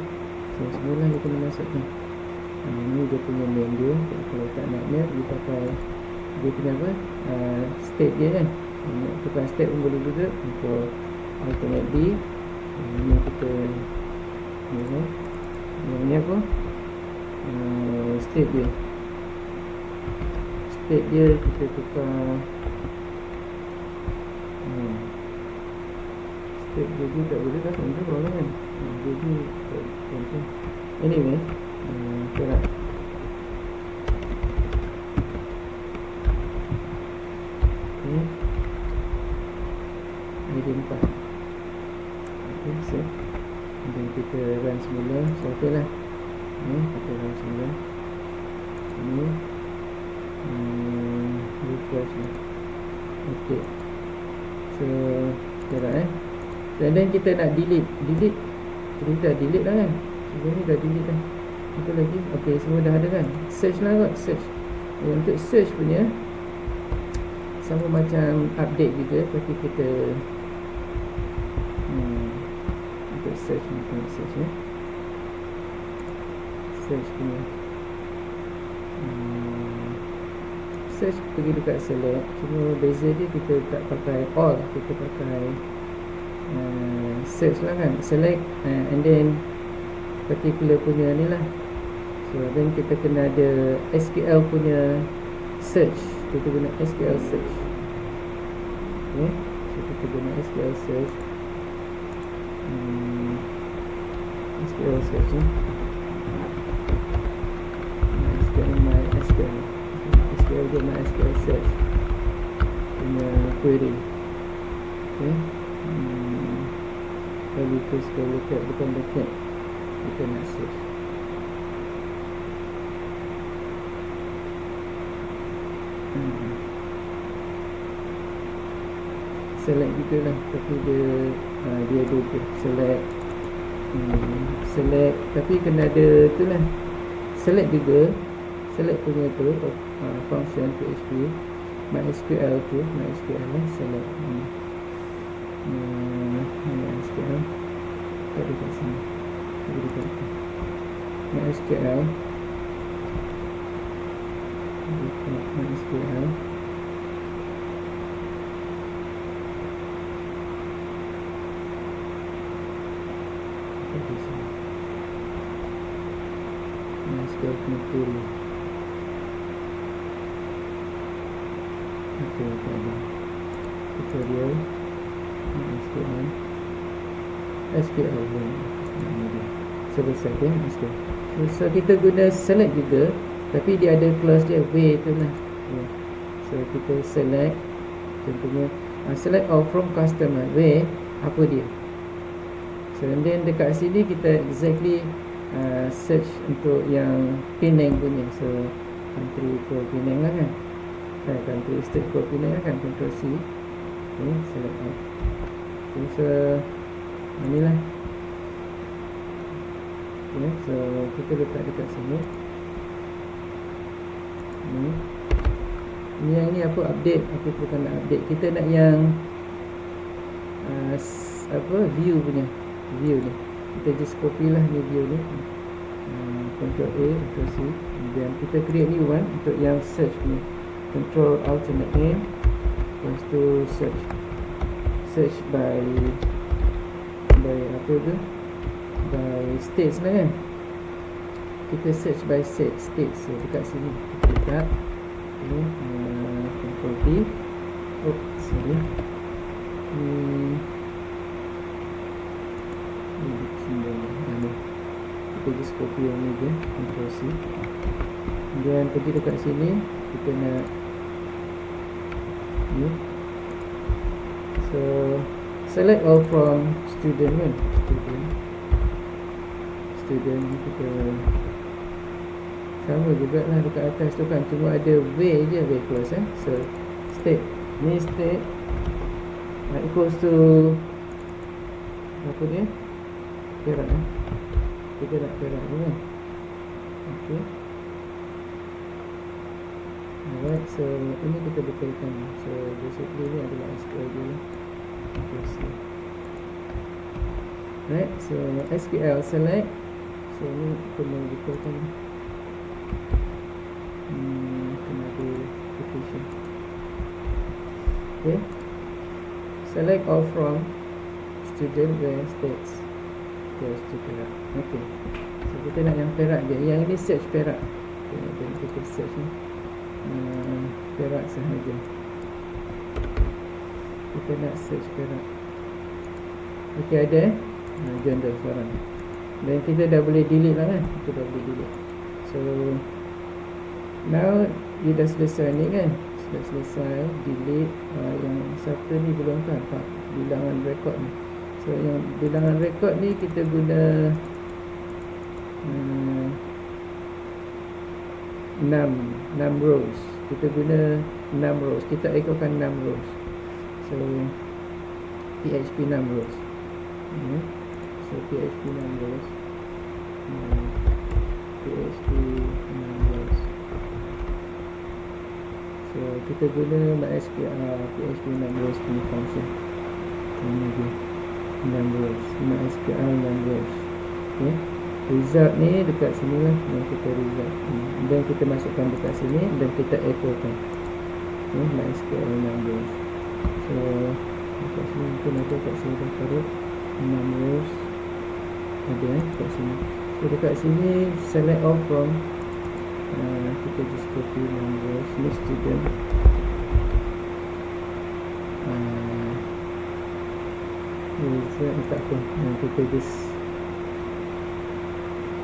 so semula you kena masuk ni. Ni dia punya name dia. Kalau tak nak name, you pakai dia punya apa, state dia kan. Nak tukar state pun boleh juga. Untuk alternate D, ini kita ni kan, yang ni apa, state dia. State dia kita tukar state dia pun tak boleh dah contoh lah kan. Jadi contoh anyway, okay lah. Okay, ID 4. Okay, so dan kita run semula. So ok lah. Ni kita run semula. Ni refresh ni. Okay, so okay dan then kita nak delete. Kita dah delete dah kan. Sebelum ni dah delete dah. Apa lagi? Ok, semua dah ada kan. Search lah kot. Search. Untuk search punya sama macam update juga, tapi kita untuk search ni, search ya. Search punya search pergi dekat select. Cuma beza dia kita tak pakai all, kita pakai search lah kan. Select and then particular punya ni lah. So then kita kena ada SQL punya search. Kita guna SQL search. Okay, so kita guna SQL search. SQL search ni. MySQL. SQL dia MySQL search punya query. Okay. Kalau itu sekali dekat bukan dekat, kita nak search. Select juga lah, tapi dia ada select. Select, tapi kena ada tu lah. Select juga, select punya tu function PHP MySQL tu, MySQL lah, select MySQL tak ada kat sini, ada dekat MySQL, MySQL MySQL query. Okay, ada tutorial MySQL selesai dia SQL. So kita guna select juga, tapi dia ada clause dia way tu lah. So kita select, contohnya select all from customer, way apa dia. So and then dekat sini kita exactly search untuk yang Penang punya. So country code Penang lah kan, country state code Penang lah kan, Ctrl C. Okay, select all. Okay, so inilah. Okay, so kita letak dekat sini. Ni yang ni apa, update. Apa kita nak update, kita nak yang view punya, view ni kita just copy lah ni view ni, Ctrl A, Ctrl C, dan kita create new one untuk yang search ni, Ctrl alternate name, lepas tu search by apa tu, by states lah kan. Kita search by states. So dekat sini kita letak Ctrl T, sorry, kita just copy yang ni je, Ctrl C, dan pergi dekat sini, kita nak ni, so select all from student kan, student kita sama juga lah dekat atas tu kan, cuma ada way je, way clause so state, ni state equals to apa dia, perak kita nak perak ni kan. Okay, alright, so ini kita betulkan. So basically ni adalah SQL dia. Right, so SQL select, so ni kena betulkan, kena ada application. Okay, select all from student where states equals to perak. Okay, so kita nak yang perak dia, yang ini search perak. Okay, dan kita search ni perak sahaja, kita nak search perak. Okay, ada gender sekarang, dan kita dah boleh delete lah kan, kita dah boleh delete. So now dia dah selesai ni kan, sudah selesai delete. Yang satu ni belum kan, bilangan rekod ni. So yang bilangan rekod ni kita guna 6 rows. Kita guna 6 rows, kita ekorkan 6 rows. So PHP 6 rows. So PHP 6 rows, PHP 6 rows. So kita guna MySQL PHP 6 rows punya function. Ini dia 6 rows, MySQL 6 rows. Okay, result ni dekat sini lah, yang kita result dan kita masukkan dekat sini dan kita echokan MySQL 6 rows. So dekat sini mungkin ada kat sini dah taruh 6 rows, ada kat sini. So dekat sini select all from, kita just copy 6 rows, ni student, result tak apa, kita just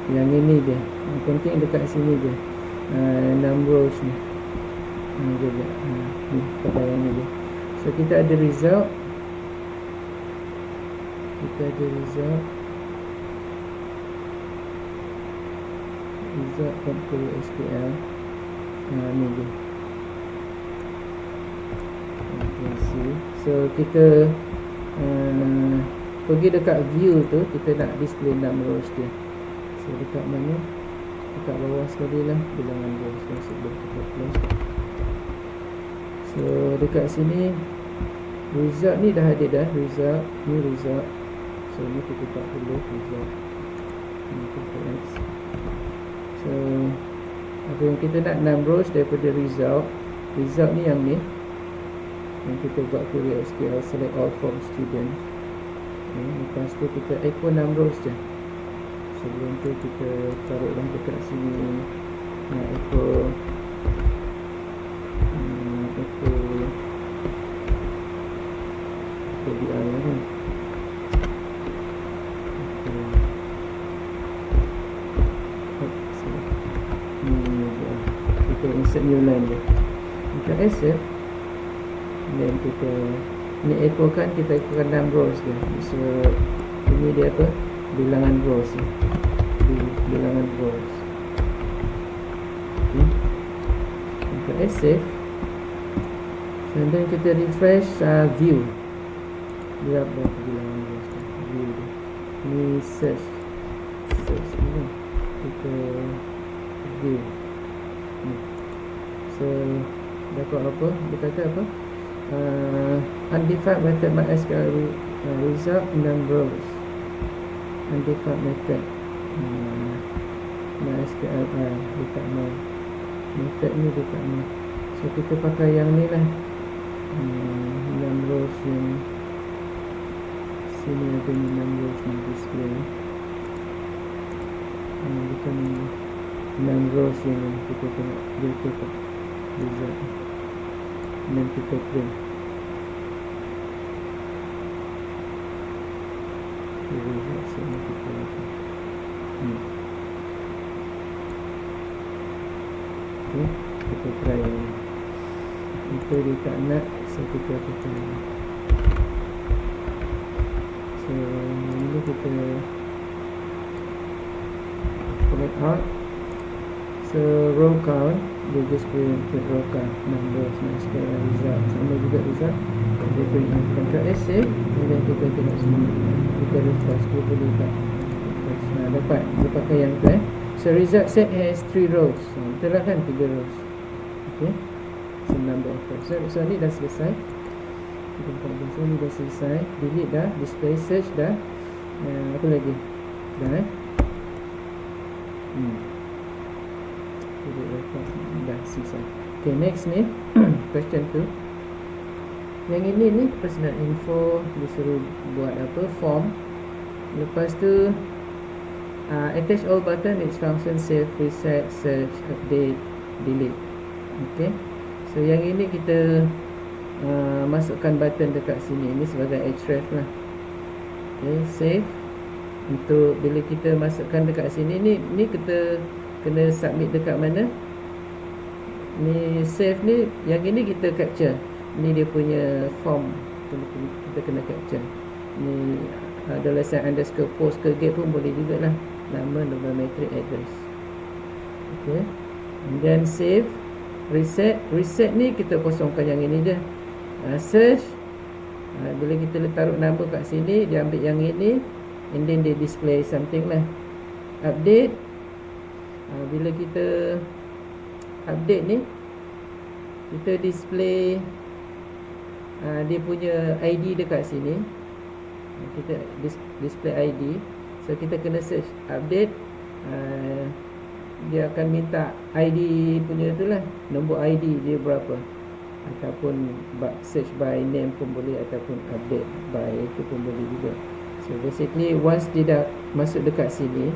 yang ini dia, yang penting dekat sini dia 6 rows ni juga, ni pada yang ni dia. So kita ada result, result.php.sql, ni dia. So kita pergi dekat view tu, kita nak display 6 rows dia. So dekat mana? Dekat bawah sekali lah, bilangan rows. So dekat sini result ni dah ada dah, result. So ni kita tak perlu result. So apa yang kita nak 6 rows daripada result ni yang ni, yang kita buat query SQL select all from student. Lepas tu kita echo 6 rows je. Sebelum tu kita taruhlah dekat sini echo BI lah kan. Kita insert new line dia. Kita accept, dan kita ni echo kan, kita echo kan 6 rows dia. So ini dia apa? Bilangan rows ni. Bilangan rows. Okay. Kita accept, and then kita refresh view. Dia apa bilangan rows ni? View dia. Ni search ni. Kita view. So dapat apa? Dia kata apa? Undefined method MySQL result 6 rows. Undefined method MySQL dekat mana? Method ni dekat mana? So kita pakai yang ni lah, 6 rows yang sini ada 6 rows ni display. Bukan 6 rows yang kita tengok dia tetap result, dan kita print result sini kita okay, kita try itu dia tak nak, so kita try. So ini kita collect out. So row count, dia just print row count, numbers, MySQL result, sama juga result. Dia print Ctrl S save, dan kita tengok sini, kita refresh, dia boleh tak refresh. Dapat, dia pakai yang tu So result set has 3 rows, betul lah kan, 3 rows. Okay, so number of rows. So ni dah selesai. So ni dah selesai, delete dah, display search dah, apa lagi dah dah selesai. Okay, next ni question 2. Yang ini ni personal info, dia suruh buat apa, form. Lepas tu attach all button, its function save, reset, search, update, delete. Okay, so yang ini kita masukkan button dekat sini. Ini sebagai href lah. Okay, save. Untuk bila kita masukkan dekat sini, ni kita kena submit dekat mana? Ni save ni, yang ini kita capture. Ni dia punya form, kita kena capture. Ni adolescent underscore post ke get pun boleh juga lah, nama, numeric address. Okay, and then save, reset. Reset ni kita kosongkan yang ini je. Search, bila kita taruh nama kat sini, dia ambil yang ini, and then dia display something lah. Update, bila kita update ni, kita display dia punya ID dekat sini. Kita display ID. So kita kena search update, dia akan minta ID punya tu lah, nombor ID dia berapa, ataupun search by name pun boleh, ataupun update by itu pun boleh juga. So basically once dia dah masuk dekat sini,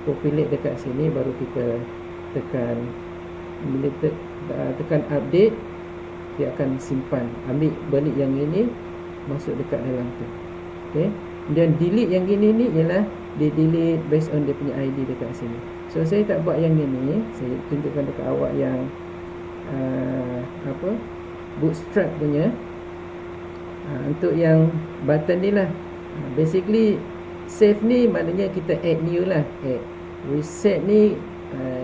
populate dekat sini, baru kita tekan. Bila tekan update, dia akan simpan, ambil balik yang ini, masuk dekat dalam tu. Okay, Dan delete yang gini ni ialah dia delete based on dia punya ID dekat sini. So saya tak buat yang gini, saya tunjukkan dekat awak yang bootstrap punya. Untuk yang button ni lah, basically save ni maknanya kita add new lah, add. Reset ni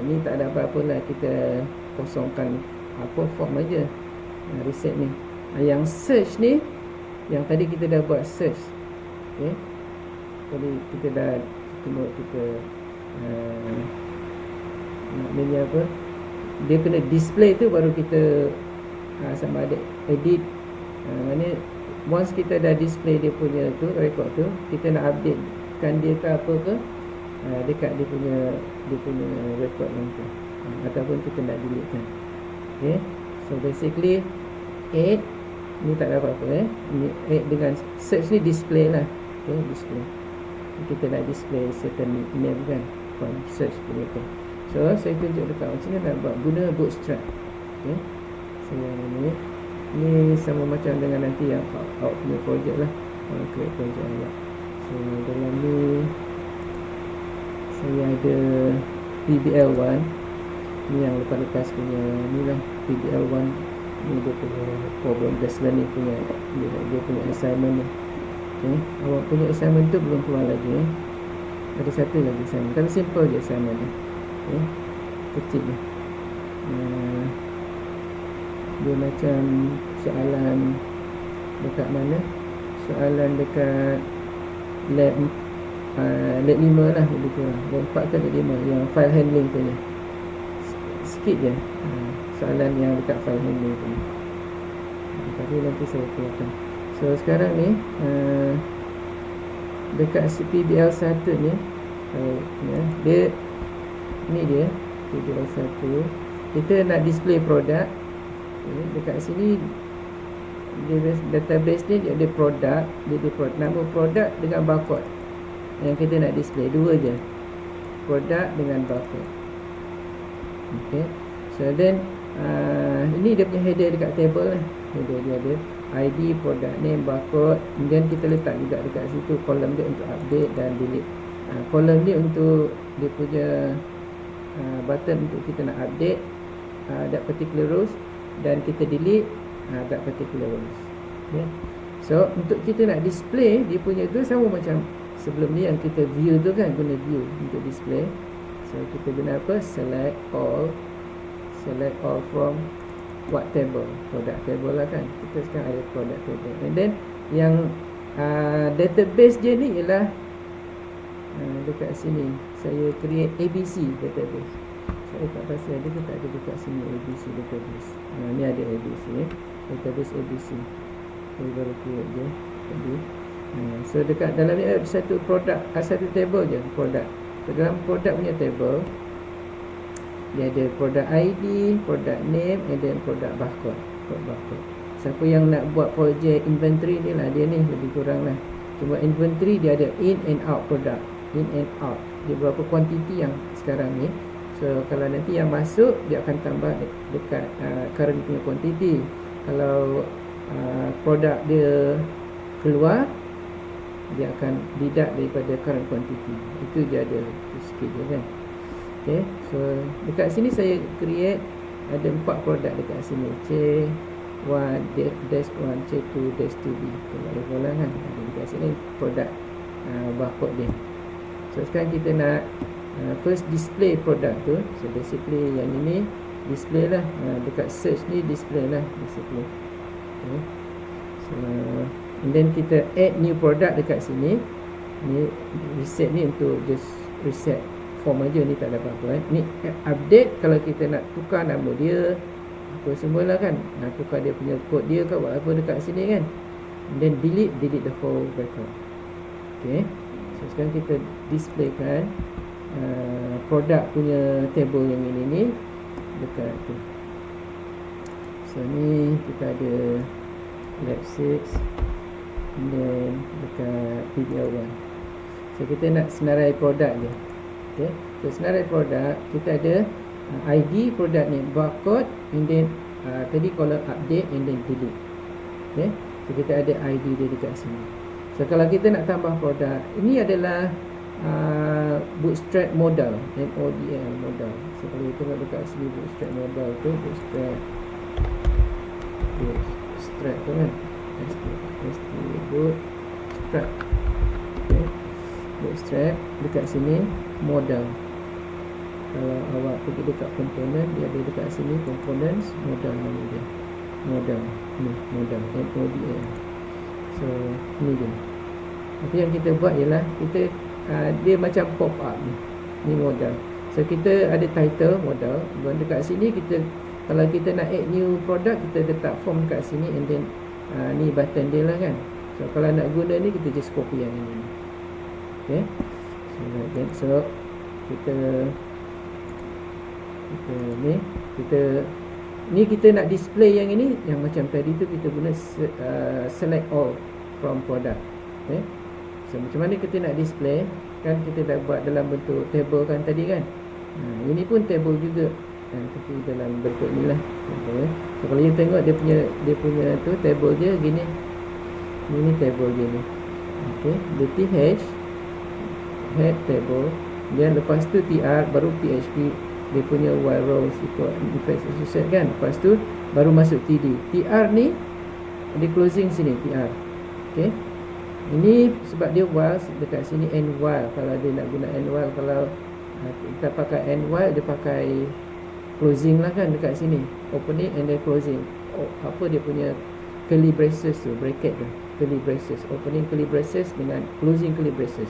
ni tak ada apa-apa lah, kita kosongkan form aja. Reset ni. Yang search ni, yang tadi kita dah buat search. Okay, tadi kita dah tengok kita maknanya apa, dia kena display tu baru kita sama ada edit. Maknanya once kita dah display dia punya tu, record tu, kita nak update kan dia ke apa ke, dekat dia punya record yang tu, ataupun kita nak delete kan. Okay, so basically add ni tak ada apa-apa ni add dengan search ni display lah. Okay, display, kita nak display certain name kan from search punya tu. So saya tunjuk dekat macam mana nak buat guna bootstrap. Okay, saya ni sama macam dengan nanti yang awak punya projek lah, create project awak. So dalam ni saya ada PBL1 ni yang lepas-lepas punya ni lah. PBL1 ni dia punya problem based learning punya, dia punya assignment ni. Okay, awak punya assignment tu belum keluar lagi. Ada satu lagi assignment, tapi simple je assignment ni. Okay, kecil ni. Dia macam soalan dekat mana? Soalan dekat lab 5 lah, lebih kurang. Lab 4 ke lab 5 yang file handling tu ni. Sikit je soalan yang dekat file handling tu ni. Tapi nanti saya keluarkan. So sekarang ni dekat PBL1 ni, dia ni dia PBL1, kita nak display produk. Dekat sini database ni dia ada produk, nama produk dengan barcode yang kita nak display, dua je, produk dengan barcode. Okay, so then ini dia punya header dekat table lah. Header dia ada ID, product name, barcode. Kemudian kita letak juga dekat situ kolom dia untuk update dan delete. Kolom ni untuk dia punya button untuk kita nak update that particular rows, dan kita delete that particular rows. Okay, so untuk kita nak display dia punya tu sama macam sebelum ni yang kita view tu kan, guna view untuk display. So kita guna apa? Select all from what table? Product table lah kan. Kita sekarang ada product table. And then yang database dia ni ialah dekat sini saya create ABC database. Saya tak pasti ada ke tak ada dekat sini ABC database. Ni ada ABC database ABC. Saya baru create je tadi. So dekat dalam ni ada satu produk, satu table je produk. So dalam produk punya table dia ada produk ID, produk name, and then produk barcode. Siapa yang nak buat projek inventory ni lah, dia ni lebih kurang lah. Cuma inventory dia ada in and out product, in and out. Dia berapa kuantiti yang sekarang ni. So kalau nanti yang masuk dia akan tambah dekat current punya kuantiti. Kalau produk dia keluar, dia akan deduct daripada current quantity. Itu je ada sikit je kan. Okay, so dekat sini saya create ada 4 produk dekat sini. C1 dash 1, C2 dash 2B. Kalau ada bola kan, ada dekat sini produk barcode dia. So sekarang kita nak first display produk tu. So basically yang ini display lah, dekat search ni display lah basically. Okay, so and then kita add new product dekat sini. Ni reset ni untuk just reset form aja, ni tak ada apa-apa Ni update kalau kita nak tukar nama dia apa semualah kan, nak tukar dia punya kod dia ke apa dekat sini kan. And then delete the whole record. Okay, so sekarang kita displaykan produk punya table yang ini ni dekat tu. So ni kita ada lab 6 and then dekat PBL1. So kita nak senarai produk je. Okay, so senarai produk kita ada ID, produk ni, barcode, and then tadi kolom update and then delete. Okay, so kita ada ID dia dekat sini. So kalau kita nak tambah produk, ini adalah bootstrap modal, MODL modal. So kalau kita tengok dekat sini bootstrap modal tu, bootstrap tu kan, bootstrap, okay. Bootstrap dekat sini modal. Kalau awak pergi dekat komponen, dia ada dekat sini components modal nama dia, modal ni, modal MODL. So ni dia. Tapi yang kita buat ialah kita dia macam pop up ni modal. So kita ada title modal, dan dekat sini kita, kalau kita nak add new product, kita letak form dekat sini, and then ni button dia lah kan. So kalau nak guna ni, kita just copy yang ini. Okay, so kita kita nak display yang ini, yang macam tadi tu kita guna select all from product. Okay, so macam mana kita nak display, kan kita dah buat dalam bentuk table kan tadi kan. Ini pun table juga, tapi dalam bentuk ni lah. Okay. So kalau you tengok dia punya tu table dia gini. Ini table dia ni. Okay, dia head table, dan lepas tu tr, baru PHP dia punya while rows ikut effects associate kan. Lepas tu baru masuk td. tr ni di closing sini tr. Okay, ini sebab dia while, dekat sini end while. Kalau dia nak guna end while, kalau kita pakai end while, dia pakai closing lah kan dekat sini, opening and then closing. Apa dia punya curly braces tu, bracket tu, curly braces, opening curly braces dengan closing curly braces.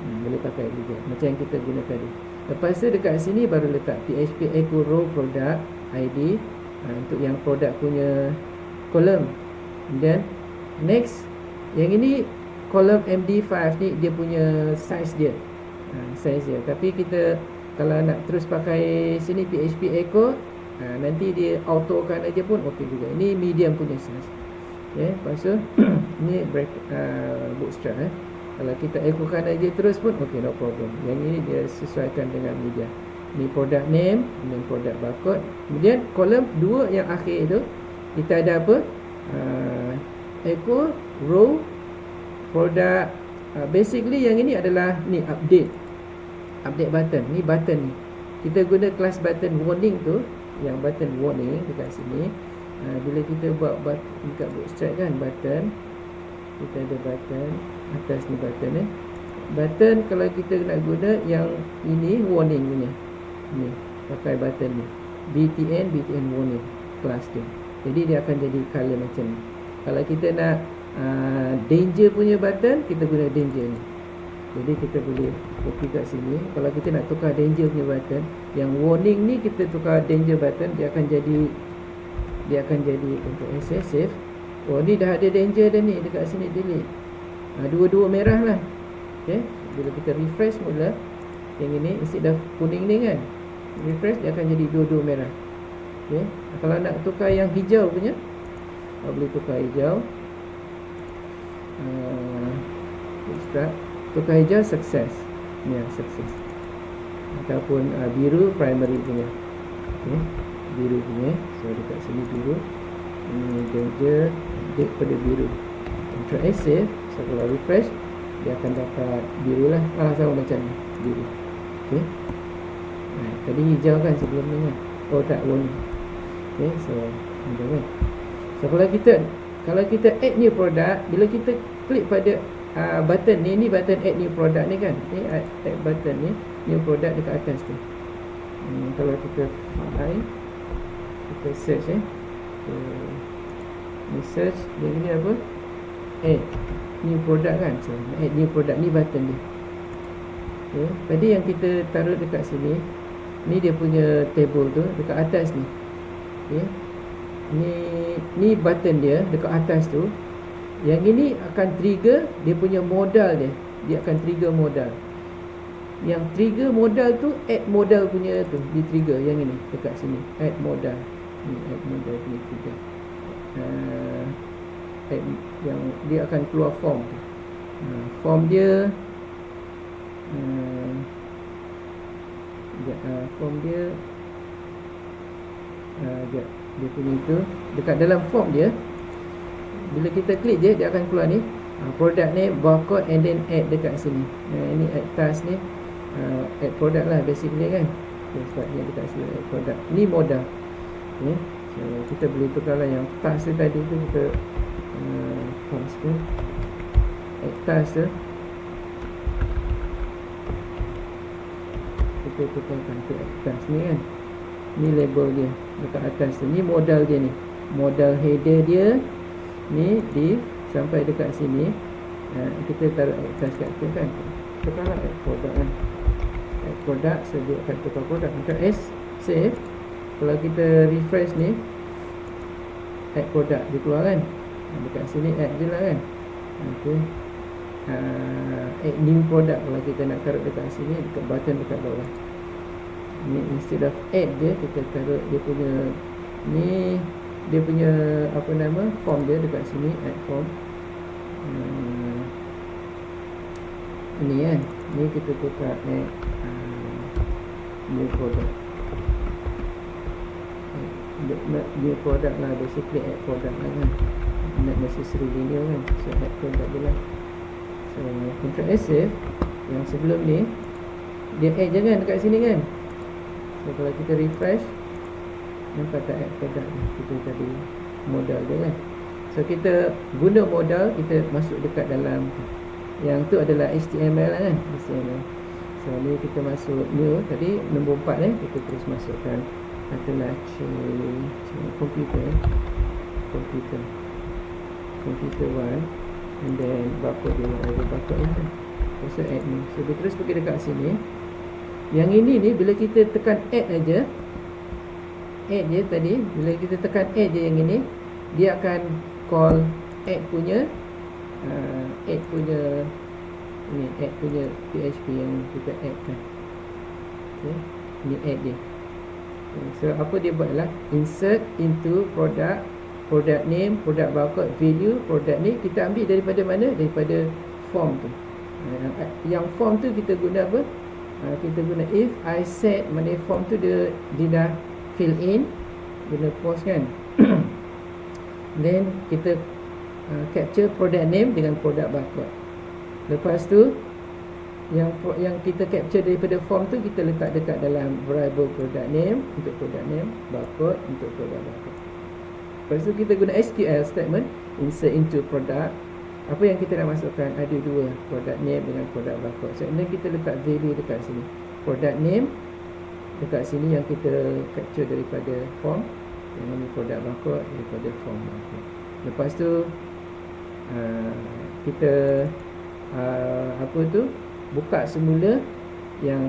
Boleh pakai juga macam yang kita guna tadi. Lepas tu dekat sini baru letak PHP echo row product ID untuk yang produk punya column. Then next, yang ini column MD5 ni dia punya size dia, tapi kita kalau nak terus pakai sini PHP echo, nanti dia autokan aja pun okey juga. Ini medium punya size. Okay, lepas tu ni bootstrap kalau kita echokan aja terus pun okey, no problem. Yang ini dia sesuaikan dengan media. Ni product name dan product barcode. Kemudian kolom 2 yang akhir itu kita ada apa? Echo row product. Basically yang ini adalah ni update button. Ni button ni. Kita guna class button warning tu, yang button warning dekat sini. Bila kita buat dekat bootstrap kan button, kita ada button atas ni button button. Kalau kita nak guna yang ini warning punya ni, pakai button ni btn warning class tu. Jadi dia akan jadi color macam ni. Kalau kita nak danger punya button, kita guna danger ni. Jadi kita boleh copy kat sini. Kalau kita nak tukar danger punya button, yang warning ni kita tukar danger button, dia akan jadi untuk save. Oh, ni dah ada danger dah ni, dekat sini delete. Dua-dua merah lah. Okay, bila kita refresh mula yang ini, instead of kuning ni kan, refresh dia akan jadi dua-dua merah. Okay, kalau nak tukar yang hijau punya, boleh tukar hijau. Tukar hijau success. Ni success. Ataupun biru primary punya. Okay, biru punya. So dekat sini biru. Ini danger date pada biru. Control S save. So kalau refresh, dia akan dapat biru lah. Sama macam ni, biru. Okay, tadi hijau kan sebelum ni kan. Oh tak, warning. Okay, so macam kan. So kalau kita add new product, bila kita klik pada button ni button add new product ni kan, ni add button ni new product dekat atas tu. Kalau kita find, kita search ni search dia ni apa, add new product kan. So add new product ni button dia. Okay, tadi yang kita taruh dekat sini, ni dia punya table tu dekat atas ni. Okay, ni button dia dekat atas tu. Yang ini akan trigger dia punya modal dia akan trigger modal. Yang trigger modal tu add modal punya tu, di trigger yang ini dekat sini, add modal. Ni add modal punya trigger. Yang dia akan keluar form tu. Form dia form dia dia punya itu dekat dalam form dia. Bila kita klik dia akan keluar ni product name, barcode, and then add dekat sini. Ini add task ni, add product lah basically kan. Sebab dia dekat sini add product. Ni modal. Okay. So kita boleh tukarlah yang task tu tadi tu, kita task tu, add task tu, kita tukarkan ke add task ni kan. Ni label dia dekat atas tu. Ni modal dia ni, modal header dia ni di sampai dekat sini. Kita taruh add task kat tu kan. Tukarlah add product kan. Add product, so dia akan tukar produk. Macam S, save. Kalau kita refresh ni, add product dia keluar kan. Dekat sini add je lah kan. Okay. Add new product. Kalau kita nak taruh dekat sini, dekat button dekat bawah ni, instead of add dia, kita taruh dia punya ni, dia punya apa nama, form dia dekat sini, add form. Ni kan, ni kita tukar add new product. New product lah, basically add product lah kan. Not necessarily new kan. So add product je lah. So Ctrl S save. Yang sebelum ni dia add je kan dekat sini kan. So kalau kita refresh, nampak tak add product ni, kita tadi modal dia kan. So kita guna modal, kita masuk dekat dalam yang tu adalah HTML lah kan, HTML. So ni kita masuk new tadi, nombor 4 kita terus masukkan katalah computer 1, and then barcode dia ada barcode lah kan. So add ni, so dia terus pergi dekat sini. Yang ini ni bila kita tekan add aja, add je tadi, bila kita tekan add je yang ini, dia akan call add punya ni, add punya PHP yang kita add kan. Okay. Ni add dia. So apa dia buat lah, insert into product, product name, product barcode, value, product ni kita ambil daripada mana? Daripada form tu. Yang form tu kita guna apa? Kita guna if I set, mana form tu dia dah fill in, guna post kan. Then kita capture product name dengan product barcode. Lepas tu yang kita capture daripada form tu kita letak dekat dalam variable product name untuk product name, barcode untuk product barcode. Lepas tu kita guna SQL statement, insert into product. Apa yang kita nak masukkan? Ada dua, product name dengan product barcode. So then kita letak value dekat sini, product name dekat sini yang kita capture daripada form, yang ini product barcode daripada form. Lepas tu kita apa tu, buka semula yang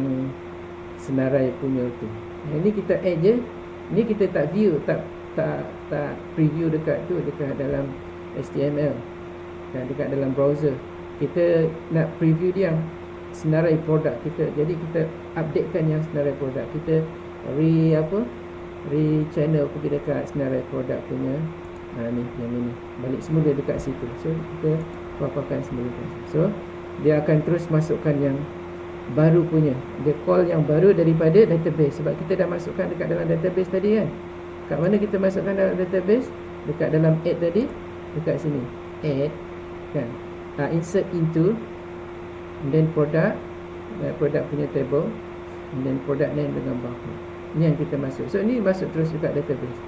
senarai punya tu. Yang ni kita add je. Ni kita tak view, tak preview dekat tu, dekat dalam HTML dan dekat dalam browser. Kita nak preview dia yang senarai produk kita. Jadi kita updatekan yang senarai produk. Kita re-channel pergi dekat senarai produk punya. Ni yang ini, balik semula dekat situ. So kita paparkan semula. So dia akan terus masukkan yang baru punya. Dia call yang baru daripada database. Sebab kita dah masukkan dekat dalam database tadi kan. Kat mana kita masukkan dalam database? Dekat dalam add tadi. Dekat sini add kan, insert into, and then product punya table, and then product name dengan barcode. Ni yang kita masuk. So ni masuk terus dekat database.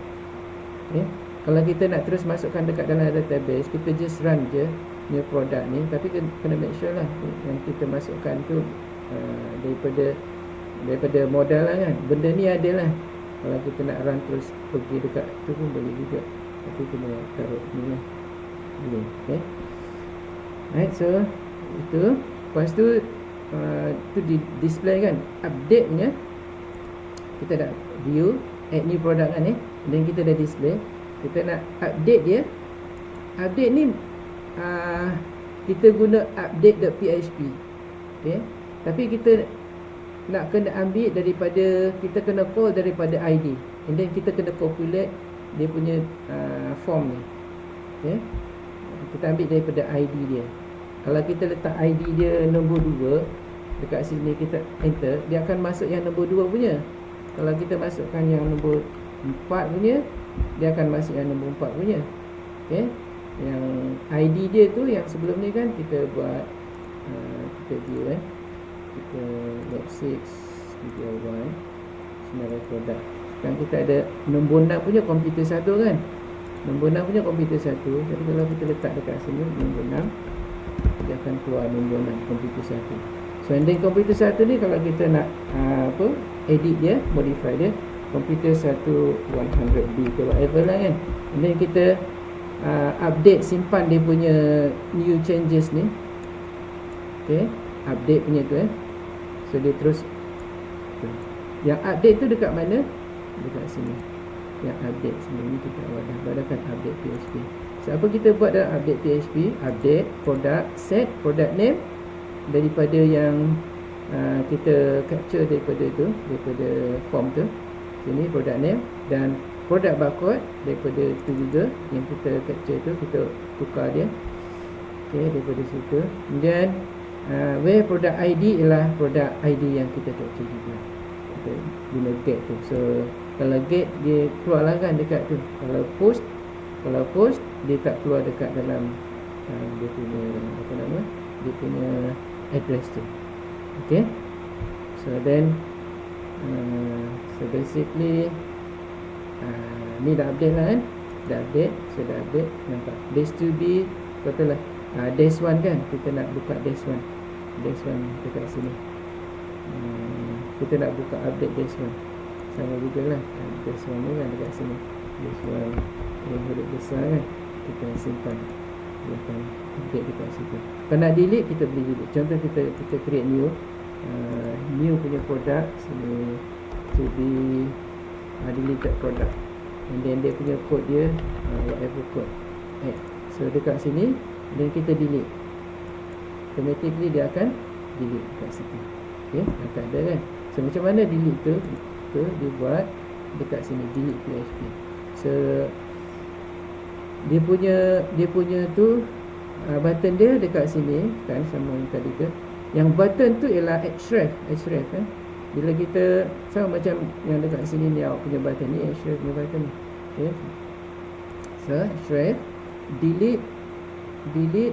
Okay. Kalau kita nak terus masukkan dekat dalam database, kita just run je new product ni. Tapi kena make sure lah yang kita masukkan tu daripada modal lah kan. Benda ni adalah kalau kita nak run terus pergi dekat tu pun boleh juga. Tapi kena taruh ni lah. Okay. Right, so itu. Lepas tu tu di display kan, update nya kita dah view, add new product kan ni, dan kita dah display. Kita nak update dia. Update ni kita guna update.php. Okay. Tapi kita nak kena ambil daripada, kita kena call daripada ID, and then kita kena populate dia punya form ni. Okay. Kita ambil daripada ID dia. Kalau kita letak ID dia nombor 2 dekat sini, kita enter, dia akan masuk yang nombor 2 punya. Kalau kita masukkan yang nombor 4 punya, dia akan masuk yang nombor 4 punya. Okay. yang ID dia tu yang sebelum ni kan kita buat kita view kita log 6 video 1 senarai produk. Sekarang kita ada nombor 6 punya komputer 1 kan, nombor 6 punya komputer 1. Jadi kalau kita letak dekat sini nombor 6, dia akan keluar nombor 6 komputer 1. So and then komputer 1 ni kalau kita nak edit dia, modify dia, komputer 1 100B ke whatever lah kan. And then kita update, simpan dia punya new changes ni. Okay, update punya tu so dia terus yang update tu dekat mana? Dekat sini. Yang update sini ni kita wadahkan update PHP. So apa kita buat dalam update PHP? Update product, set product name daripada yang kita capture daripada tu, daripada form tu. Sini product name, dan product barcode daripada tu juga yang kita capture tu, kita tukar dia. Okay, daripada situ. Kemudian where product ID ialah product ID yang kita capture juga. Kita guna get tu. So kalau get dia keluarlah kan dekat tu. Kalau post dia tak keluar dekat dalam dia punya apa nama? Dia punya address tu. Okay. So then so basically ni dah update lah kan. Dah update. So dah update. Nampak dash to be total lah. Dash 1 kan. Kita nak buka dash 1. Dash 1 dekat sini. Kita nak buka update dash 1. Sama juga lah. Dash 1 ni kan dekat sini. Dash 1 yang huruf besar kan. Kita simpan. Dia akan update dekat situ. Kalau nak delete, kita boleh delete. Contoh kita create new punya product. Sini to be deleted product. And then dia punya code dia whatever code. So dekat sini, dan kita delete. Automatically dia akan delete dekat situ. Okay, akan ada kan. So macam mana delete tu? Dia buat dekat sini, delete PHP. So dia punya tu button dia dekat sini kan, sama yang tadi tu. Yang button tu ialah href Bila kita sama macam yang dekat sini ni awak punya button ni, href punya button ni. Okay. So href delete.php.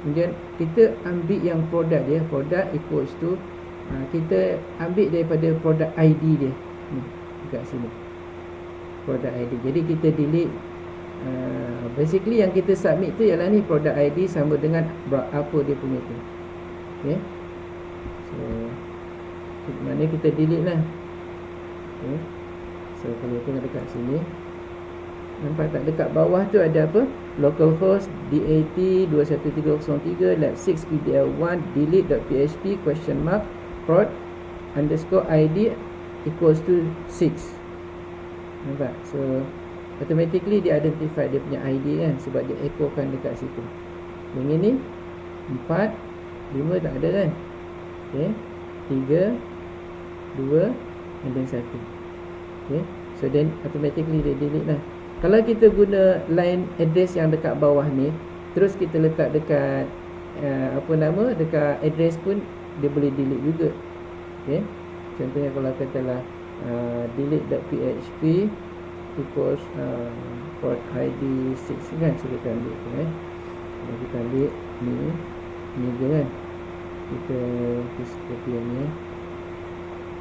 Kemudian kita ambil yang produk dia, product equals to kita ambil daripada product ID dia ni dekat sini, product ID. Jadi kita delete basically yang kita submit tu ialah ni product ID sama dengan apa dia punya tu. Okay. So mana kita delete lah. Okay. So kalau tengok dekat sini, nampak tak dekat bawah tu ada apa? Localhost DAT 21303 lab6 pbl1 delete.php question mark prod underscore id equals to 6. Nampak? So automatically dia identify dia punya ID kan, sebab dia echokan dekat situ. Yang ini 4 5 tak ada kan. Okay, 3 2 and then 1. Okay, so then automatically dia delete lah. Kalau kita guna line address yang dekat bawah ni, terus kita letak dekat dekat address pun dia boleh delete juga. Okay, contohnya kalau katalah delete.php equals port ID 6 kan, so kita ambil tu kalau kita ambil ni je kan, kita copy yang ni.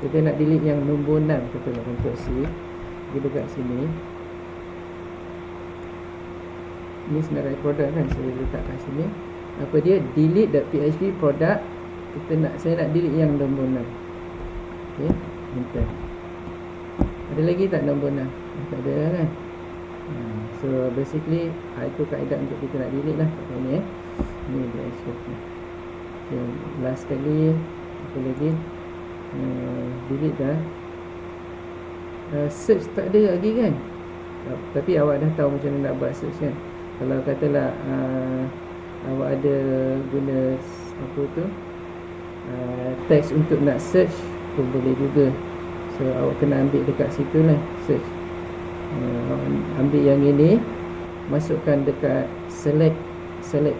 Kita nak delete yang nombor 6, kita nak untuk C, dia dekat sini. Ni senarai produk kan, saya letak kat sini. Apa dia? Delete.php product. Saya nak delete yang nombor 6. Okay, enter. Ada lagi tak nombor 6? Tak ada kan. So basically itu kaedah untuk kita nak delete lah kat sini Ni dia export ni. Okay, last kali apa lagi? Delete dah. Search tak ada lagi kan. Tapi awak dah tahu macam mana nak buat search kan. Kalau katalah awak ada guna apa tu teks untuk nak search pun boleh juga. So awak kena ambil dekat situ lah, search. Ambil yang ini, masukkan dekat select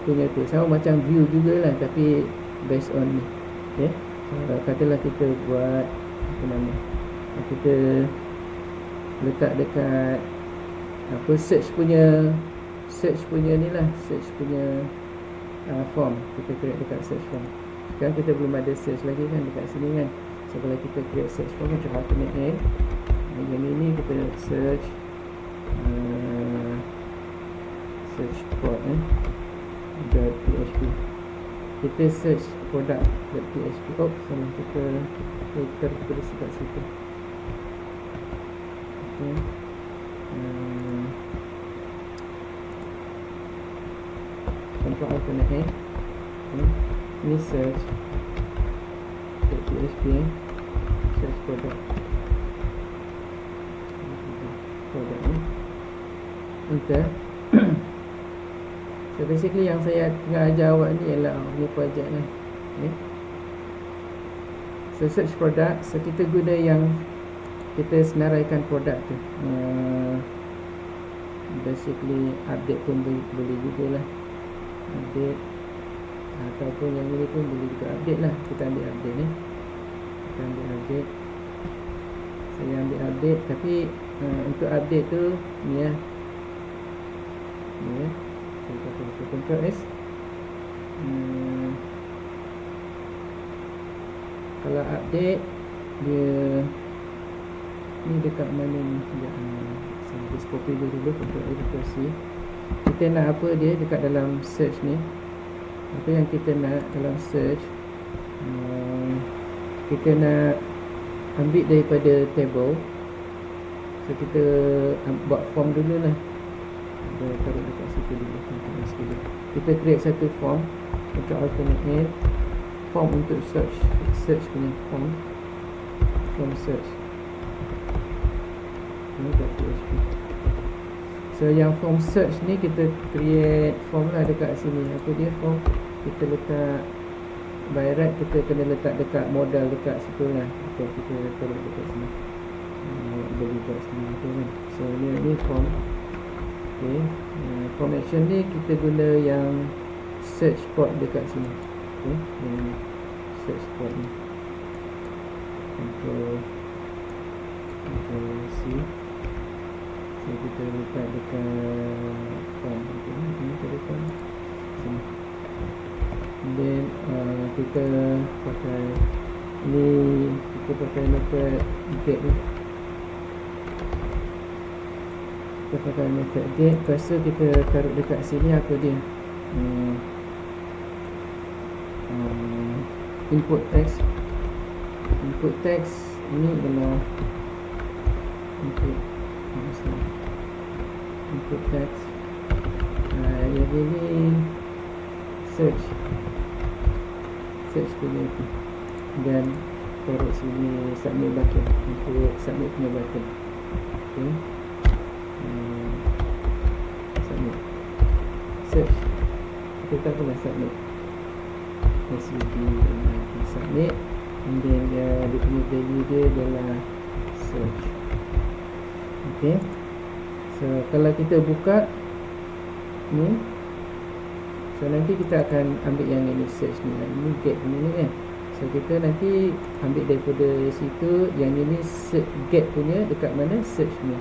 punya tu, sama macam view jugalah tapi based on ni. Okay, katalah kita buat apa nama, kita letak dekat apa search punya ni lah, search punya form. Kita create dekat search form. Sekarang kita belum ada search lagi kan dekat sini kan. So kalau kita create search form macam alternate name, yang ini kita search port .php. Kita search product.php. Salah, kita tulis kat situ. Okay. Control alternate name. Ini search .php, search product ni. Enter. So basically yang saya tengah ajar awak ni ialah ni projek ni. Okay. So search product, so kita guna yang kita senaraikan produk tu. Basically update pun boleh juga lah, update ataupun yang ini pun boleh juga update lah. Kita ambil update ni, saya ambil update, tapi untuk update tu ni lah, saya pakai Ctrl S. Kalau update dia ni dekat mana ni? Saya just copy dulu, Ctrl A, Ctrl C. Kita nak apa dia dekat dalam search ni? Apa yang kita nak dalam search? Kita nak ambil daripada table. So kita buat form dulu lah. Kita taruh dekat situ dulu. Kita create satu form untuk alternate form untuk search punya form search. Ini .php. So yang form search ni kita create form lah dekat sini. Apa dia form? Kita letak by right, kita kena letak dekat modal dekat situ lah. Okay, kita taruh dekat sini. Boleh buat sendiri tu kan. So ni form. Okay. Form action ni kita guna yang search port dekat sini. Okay. Yang search port ni. Control C. So kita letak dekat form. Ini kita form sini. Then kita pakai ni, kita pakai method get ni. Kita pakai method get. Lepas tu kita taruh dekat sini apa dia, input text. Input text ni adalah input text. Yang ini search punya tu, dan taruh sini submit button, untuk submit punya button. Okay. Submit search, kita tak pernah submit submit, and then dia punya value dia adalah search. Okay. So kalau kita buka ni, so nanti kita akan ambil yang ini search ni, ini get ni kan. So kita nanti ambil daripada situ, yang ini get punya dekat mana, search ni.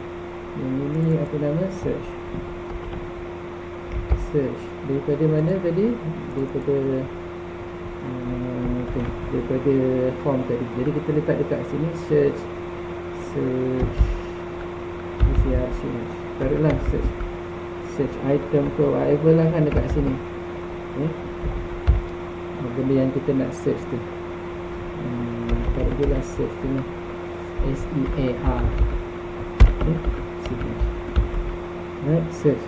Yang ini apa nama, search daripada mana tadi, daripada form tadi. Jadi kita letak dekat sini search taruhlah search item ke whatever lah kan dekat sini. Okay. Benda yang kita nak search tu, taruh je lah search tu lah, SEAR. Okay. Right, search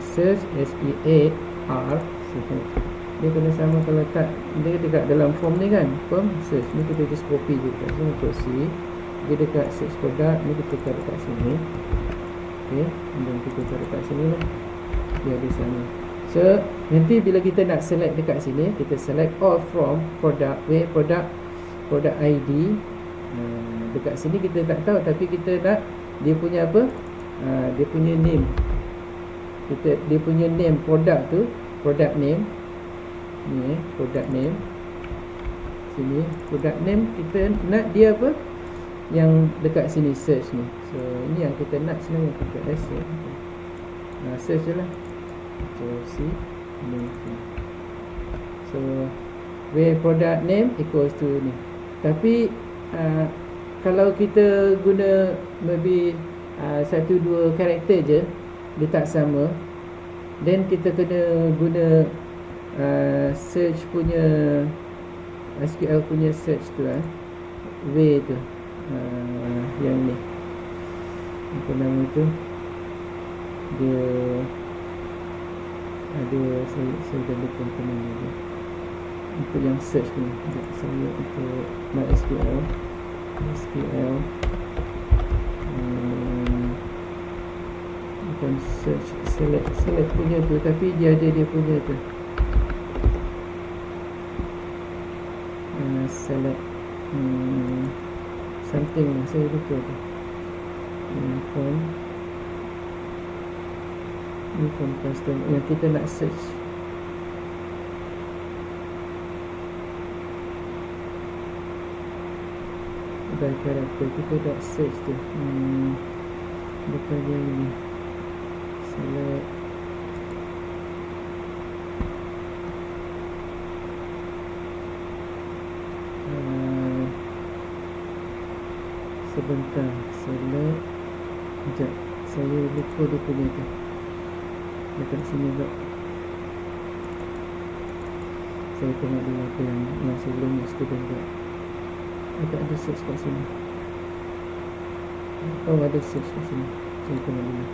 search SEAR. Dia kena sama kalau letak dia dekat dalam form ni kan, form search ni kita just copy je kat sini, Ctrl C. Dia dekat search product ni kita taruh kat sini. Okay, dan kita taruh kat sini lah, dia di sana. So nanti bila kita nak select dekat sini, kita select all from product ID. Dekat sini kita tak tahu, tapi kita nak dia punya apa, dia punya name. Dia punya name product tu, product name ni, product name sini, product name kita nak dia apa, yang dekat sini search ni. So ini yang kita nak sebenarnya, kita accept. Search je lah. So see name. So where product name equals to ni. Tapi kalau kita guna maybe 1-2 karakter je, dia tak sama, then kita kena guna search punya SQL punya search tu way tu, yang ni apa nama tu, dia ada, saya dah lupa apa nama dia untuk yang search ni. Saya untuk MySQL bukan search, select punya tu, tapi dia ada dia punya tu, select something lah, saya lupa tu. From custom yang kita nak search by character, kita dah search tu. Bukan yang ni, select sebentar, select sekejap, saya lupa dia punya tu dekat sini pula. Saya tengok dulu apa yang sebelum ni student buat. Tak ada search kat sini. Oh, ada search kat sini. Saya tengok dulu.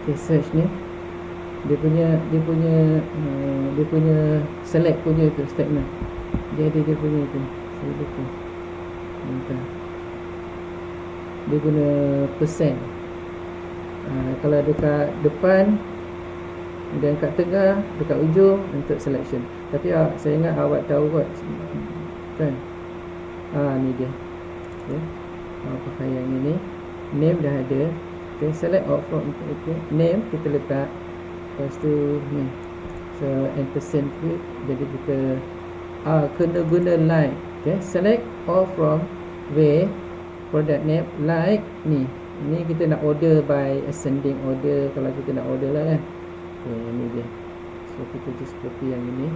Okay, search ni dia punya select punya tu statement, dia ada dia punya tu, saya lupa. Bentar, dia guna percent. Kalau dekat depan dan kat tengah, dekat ujung untuk selection. Tapi saya ingat awak tahu kot kan. Ni dia. Okay. Pakai yang ini. Name dah ada. Okay, select all from okay. Name kita letak, lepas tu ni. So ampersand quit, jadi kita kena guna like. Okay, select all from where product name like ni. Ni kita nak order by ascending order, kalau kita nak order lah kan. Okay, ni dia. So kita just copy yang ini.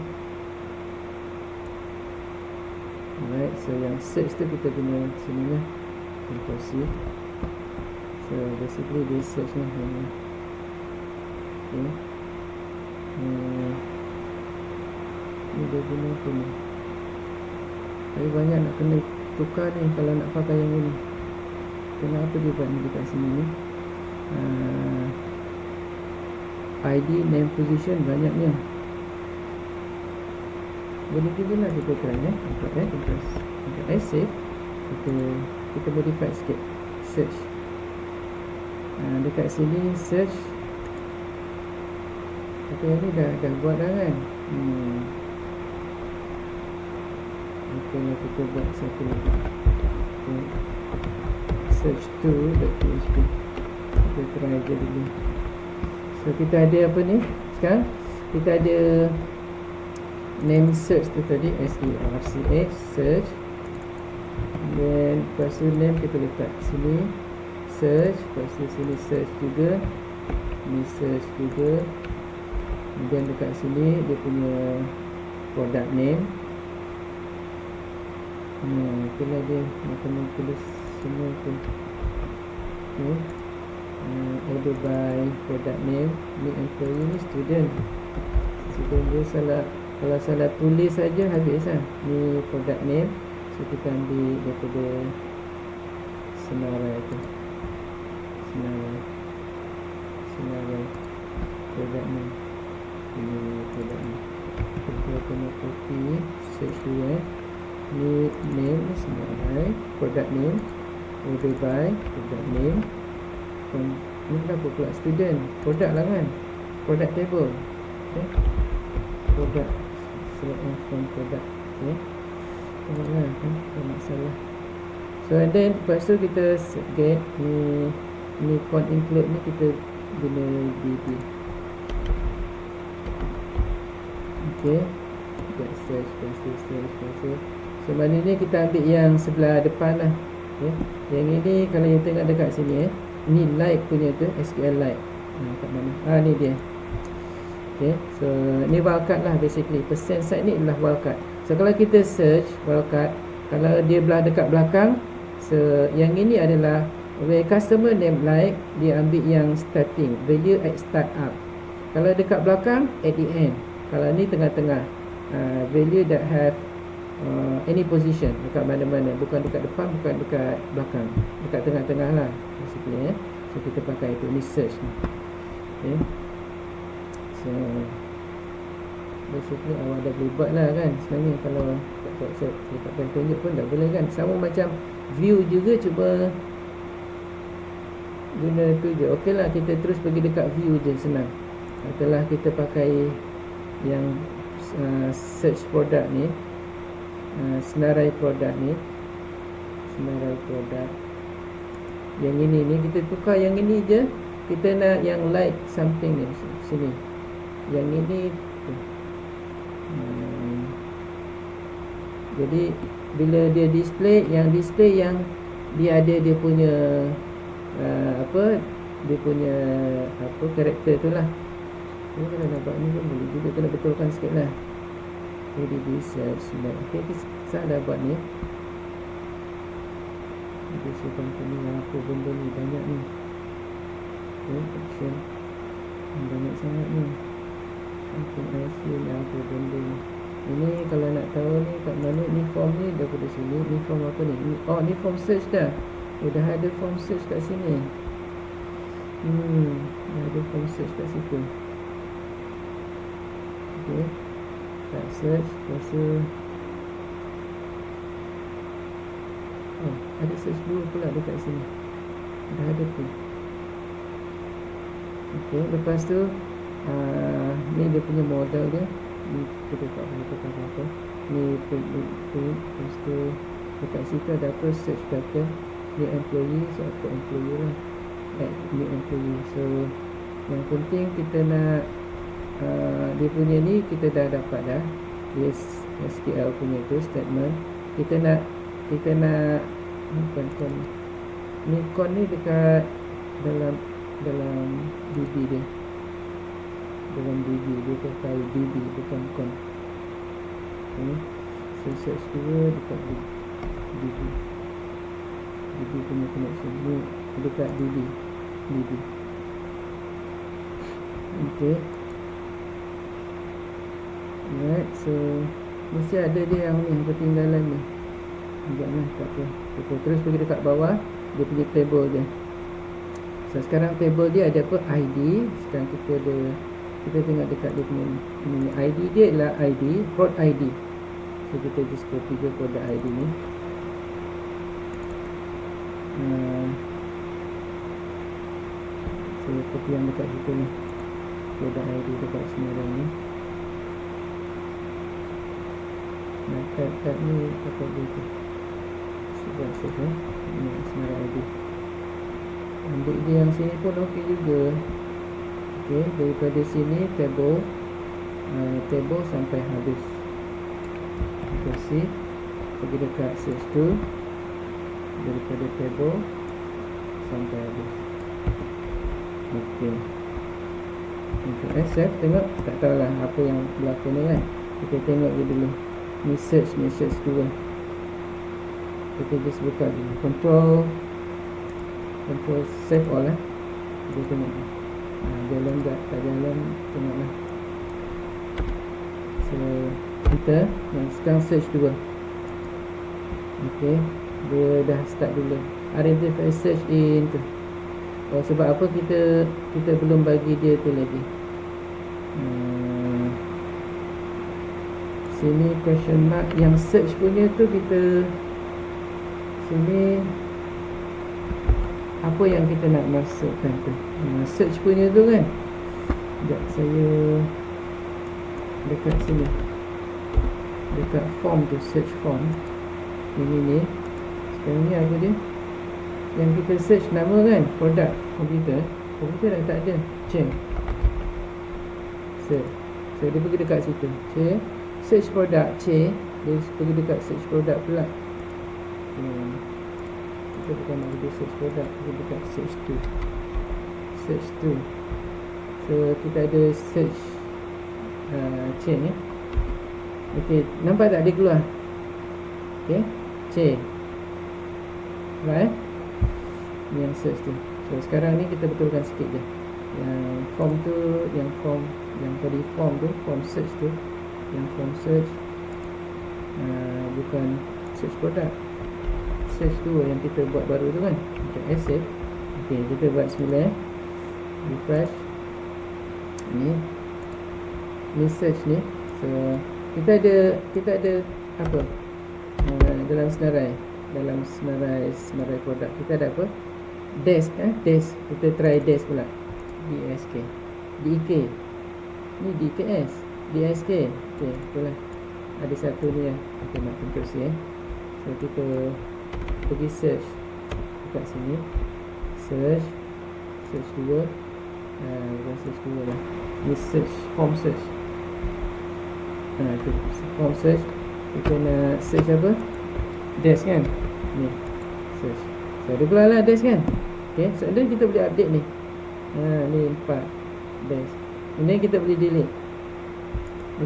Alright, so yang search tu kita guna sini lah, Ctrl C. So basically dia search lah ni. Okay. Ni dia guna apa ni. Tapi banyak nak kena tukar ni kalau nak pakai yang ini. Kenapa dia buat ni dekat sini ni? ID, name, position banyaknya. Boleh juga lah kita try untuk save, kita modify sikit. Search, dekat sini search. Tapi yang ni dah buat dah kan. Okay lah, kita buat satu lagi. Okay. Search to.php. Kita try je dulu. So kita ada apa ni sekarang? Kita ada name search tu tadi, search search. Dan lepas tu name kita letak sini search, lepas tu sini search juga, ni search juga. Kemudian dekat sini dia punya product name. Itulah dia, nak kena tulis semua tu. Okay. Order by product name. Ni employee, ni student. Student dia salah, kalau salah tulis saja habis lah. Ni product name. So kita ambil daripada senarai tu, senarai product name. Ini product name. Kita kena copy, search dulu ni name, senarai, product name, order by, product name. Ni kenapa pula student? Product lah kan, product table. Okay. Product, select from product. Okay, tengoklah kan, tak masalah. So and then lepas tu kita get ni con include ni kita guna bb. Okay, get search, lepas tu so maknanya kita ambil yang sebelah depan lah. Okay. Yang ini kalau you tengok dekat sini ni like punya tu SQLite. Kat mana? Ni dia. Okay, so ni wildcard lah basically. Percent site ni adalah wildcard. So kalau kita search wildcard, kalau dia belah dekat belakang, so yang ini adalah where customer name like, dia ambil yang starting, value at startup. Kalau dekat belakang, at the end. Kalau ni tengah-tengah, value that have any position, dekat mana-mana, bukan dekat depan, bukan dekat belakang, dekat tengah-tengah lah basically. So kita pakai itu, ni search ni. Okay. So basically awak dah boleh buat lah kan. Sebenarnya kalau saya tak payah tunjuk pun dah boleh kan. Sama macam view juga, cuba guna tu je. Ok lah, kita terus pergi dekat view je, senang. Setelah kita pakai yang search produk ni, senarai produk ni, senarai produk yang ini ni, kita tukar yang ini je. Kita nak yang like something ni sini, yang ini tu. Jadi bila dia display yang dia ada dia punya dia punya karakter tu lah. Ini kalau nak buat ni pun boleh juga, kena betulkan sikit lah. Jadi search like, okay, saya dah buat ni. Jadi saya company apa benda ni, banyak ni. Okay, action banyak sangat ni. Something else ni apa benda ni. Ini kalau nak tahu ni kat mana, ni form ni daripada sini. Ni form apa ni? Ni form search dah. Dah ada form search kat sini. Dah ada form search kat situ. Okay, tak search, rasa ada search dua pula dekat sini. Dah ada tu. Okay, lepas tu ni dia punya model dia. Ni kita tak boleh apa. Ni lepas tu dekat situ ada apa, search data. Ni employee, so apa employee lah, ni employee. So yang penting kita nak dia punya ni kita dah dapat dah. Dia SQL punya tu statement. Kita nak bukan con. Ni con ni dekat dalam DB dia. Dalam DB dia pakai DB, bukan con. Okay. So search dua dekat DB. DB punya connection ni dekat DB. Okay. Alright, so mesti ada dia yang ni, yang ketinggalan ni. Jangan tak apa. Kita terus pergi dekat bawah, dia punya table dia. So sekarang table dia ada apa? ID. Sekarang kita tengok dekat dia punya ni. ID dia adalah ID, prod ID. So kita just copy je product ID ni. So copy yang dekat situ ni, product ID dekat senarai ni. Nah, kat ni apa dia tu? Sebab saya ni senarai ID. Ambil dia yang sini pun okey juga. Okey, daripada sini table sampai habis. Kita see, pergi dekat search tu, daripada table sampai habis. Okey. Untuk SF tengok, tak tahulah apa yang berlaku ni kan. Kita tengok je dulu. Ni search dua. Kita just buka dulu. Control save all lah. Kita tengok. Jalan tak jalan, tengoklah. So kita sekarang search dua. Okay, dia dah start dulu. Identify search in tu. Sebab apa kita belum bagi dia tu lagi. Sini question mark, yang search punya tu kita sini apa yang kita nak masukkan tu. Search punya tu kan. Sekejap, saya dekat sini, dekat form tu, search form ini ni. Yang ni apa dia? Yang kita search nama kan, produk komputer dah tak ada change. So dia pergi dekat situ, search produk, dia pergi dekat search produk pula. Kita bukan nak pergi search produk, kita dekat search tu. So kita ada search chain ya. Okey, nampak tak dia keluar? Okey, chain. Right? Ni yang search tu. So sekarang ni kita betulkan sikit je. Yang form tu, yang tadi form search tu, yang form search bukan search product. Search tu yang kita buat baru tu kan. Macam save. Okey, kita buat semula refresh. Ni search ni. So kita ada apa? Dalam senarai produk kita ada apa? Desk. Kita try desk pula. DSK. DK. Ni DKS. DSK. Okey, itulah. Ada satu ni yang kita nak kursi So kita pergi search dekat sini. Search 2. Bukan search 2 lah. Ni search, form search. Itu form search. Kita nak search apa? Desk kan. Ni search. So dia keluar lah desk kan. Okay, so then kita boleh update ni. Ni 4 desk. Ini kita boleh delete.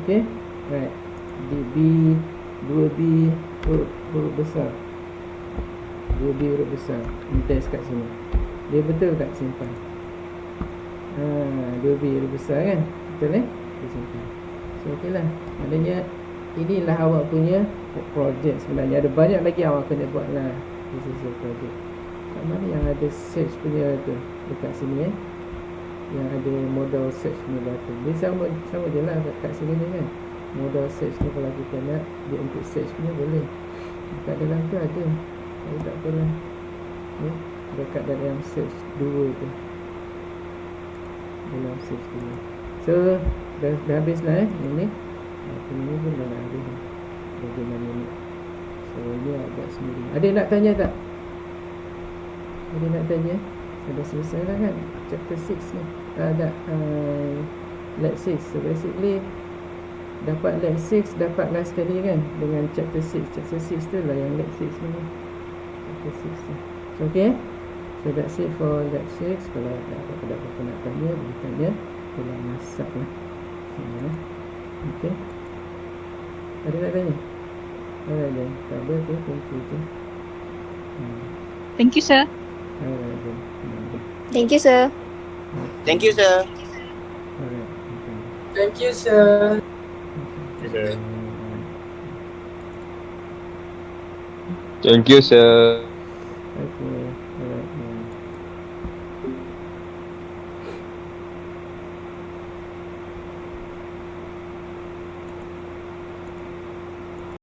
Okay, right. DB 2B huruf besar. 2B huruf besar. Ni desk kat sini. Dia betul tak simpan? 2B huruf besar kan. Betul dia simpan. So ok lah. Maknanya inilah awak punya project sebenarnya. Ada banyak lagi awak kena buat lah. This is your project. Kat mana yang ada search punya tu? Dekat sini yang ada modal search punya button. Dia sama je lah kat sini ni kan. Modal search ni kalau kita nak dia untuk search punya boleh. Dekat dalam tu ada. Kalau tak apa lah. Dekat dalam search 2 tu. Dalam search 2. So dah habis lah ini. Ini pun dah habis. Dah 5 minit. So ni agak sendiri. Ada nak tanya tak? Ada nak tanya? Dah selesai lah kan chapter 6 ni. Ada lab 6. So basically dapat lab 6 dapatlah sekali kan dengan chapter 6. Chapter 6 tu lah yang lab 6 ni. Chapter 6 ni. So okay. So that's it for lab 6. Kalau ada apa-apa nak tanya, boleh tanya dalam masak lah. Okay. Ada nak tanya? Alright then. Sabar tu. Thank you, sir. Alright then. Thank you, sir. Thank you, sir. Alright. Thank you, sir. Thank you, sir. Okay.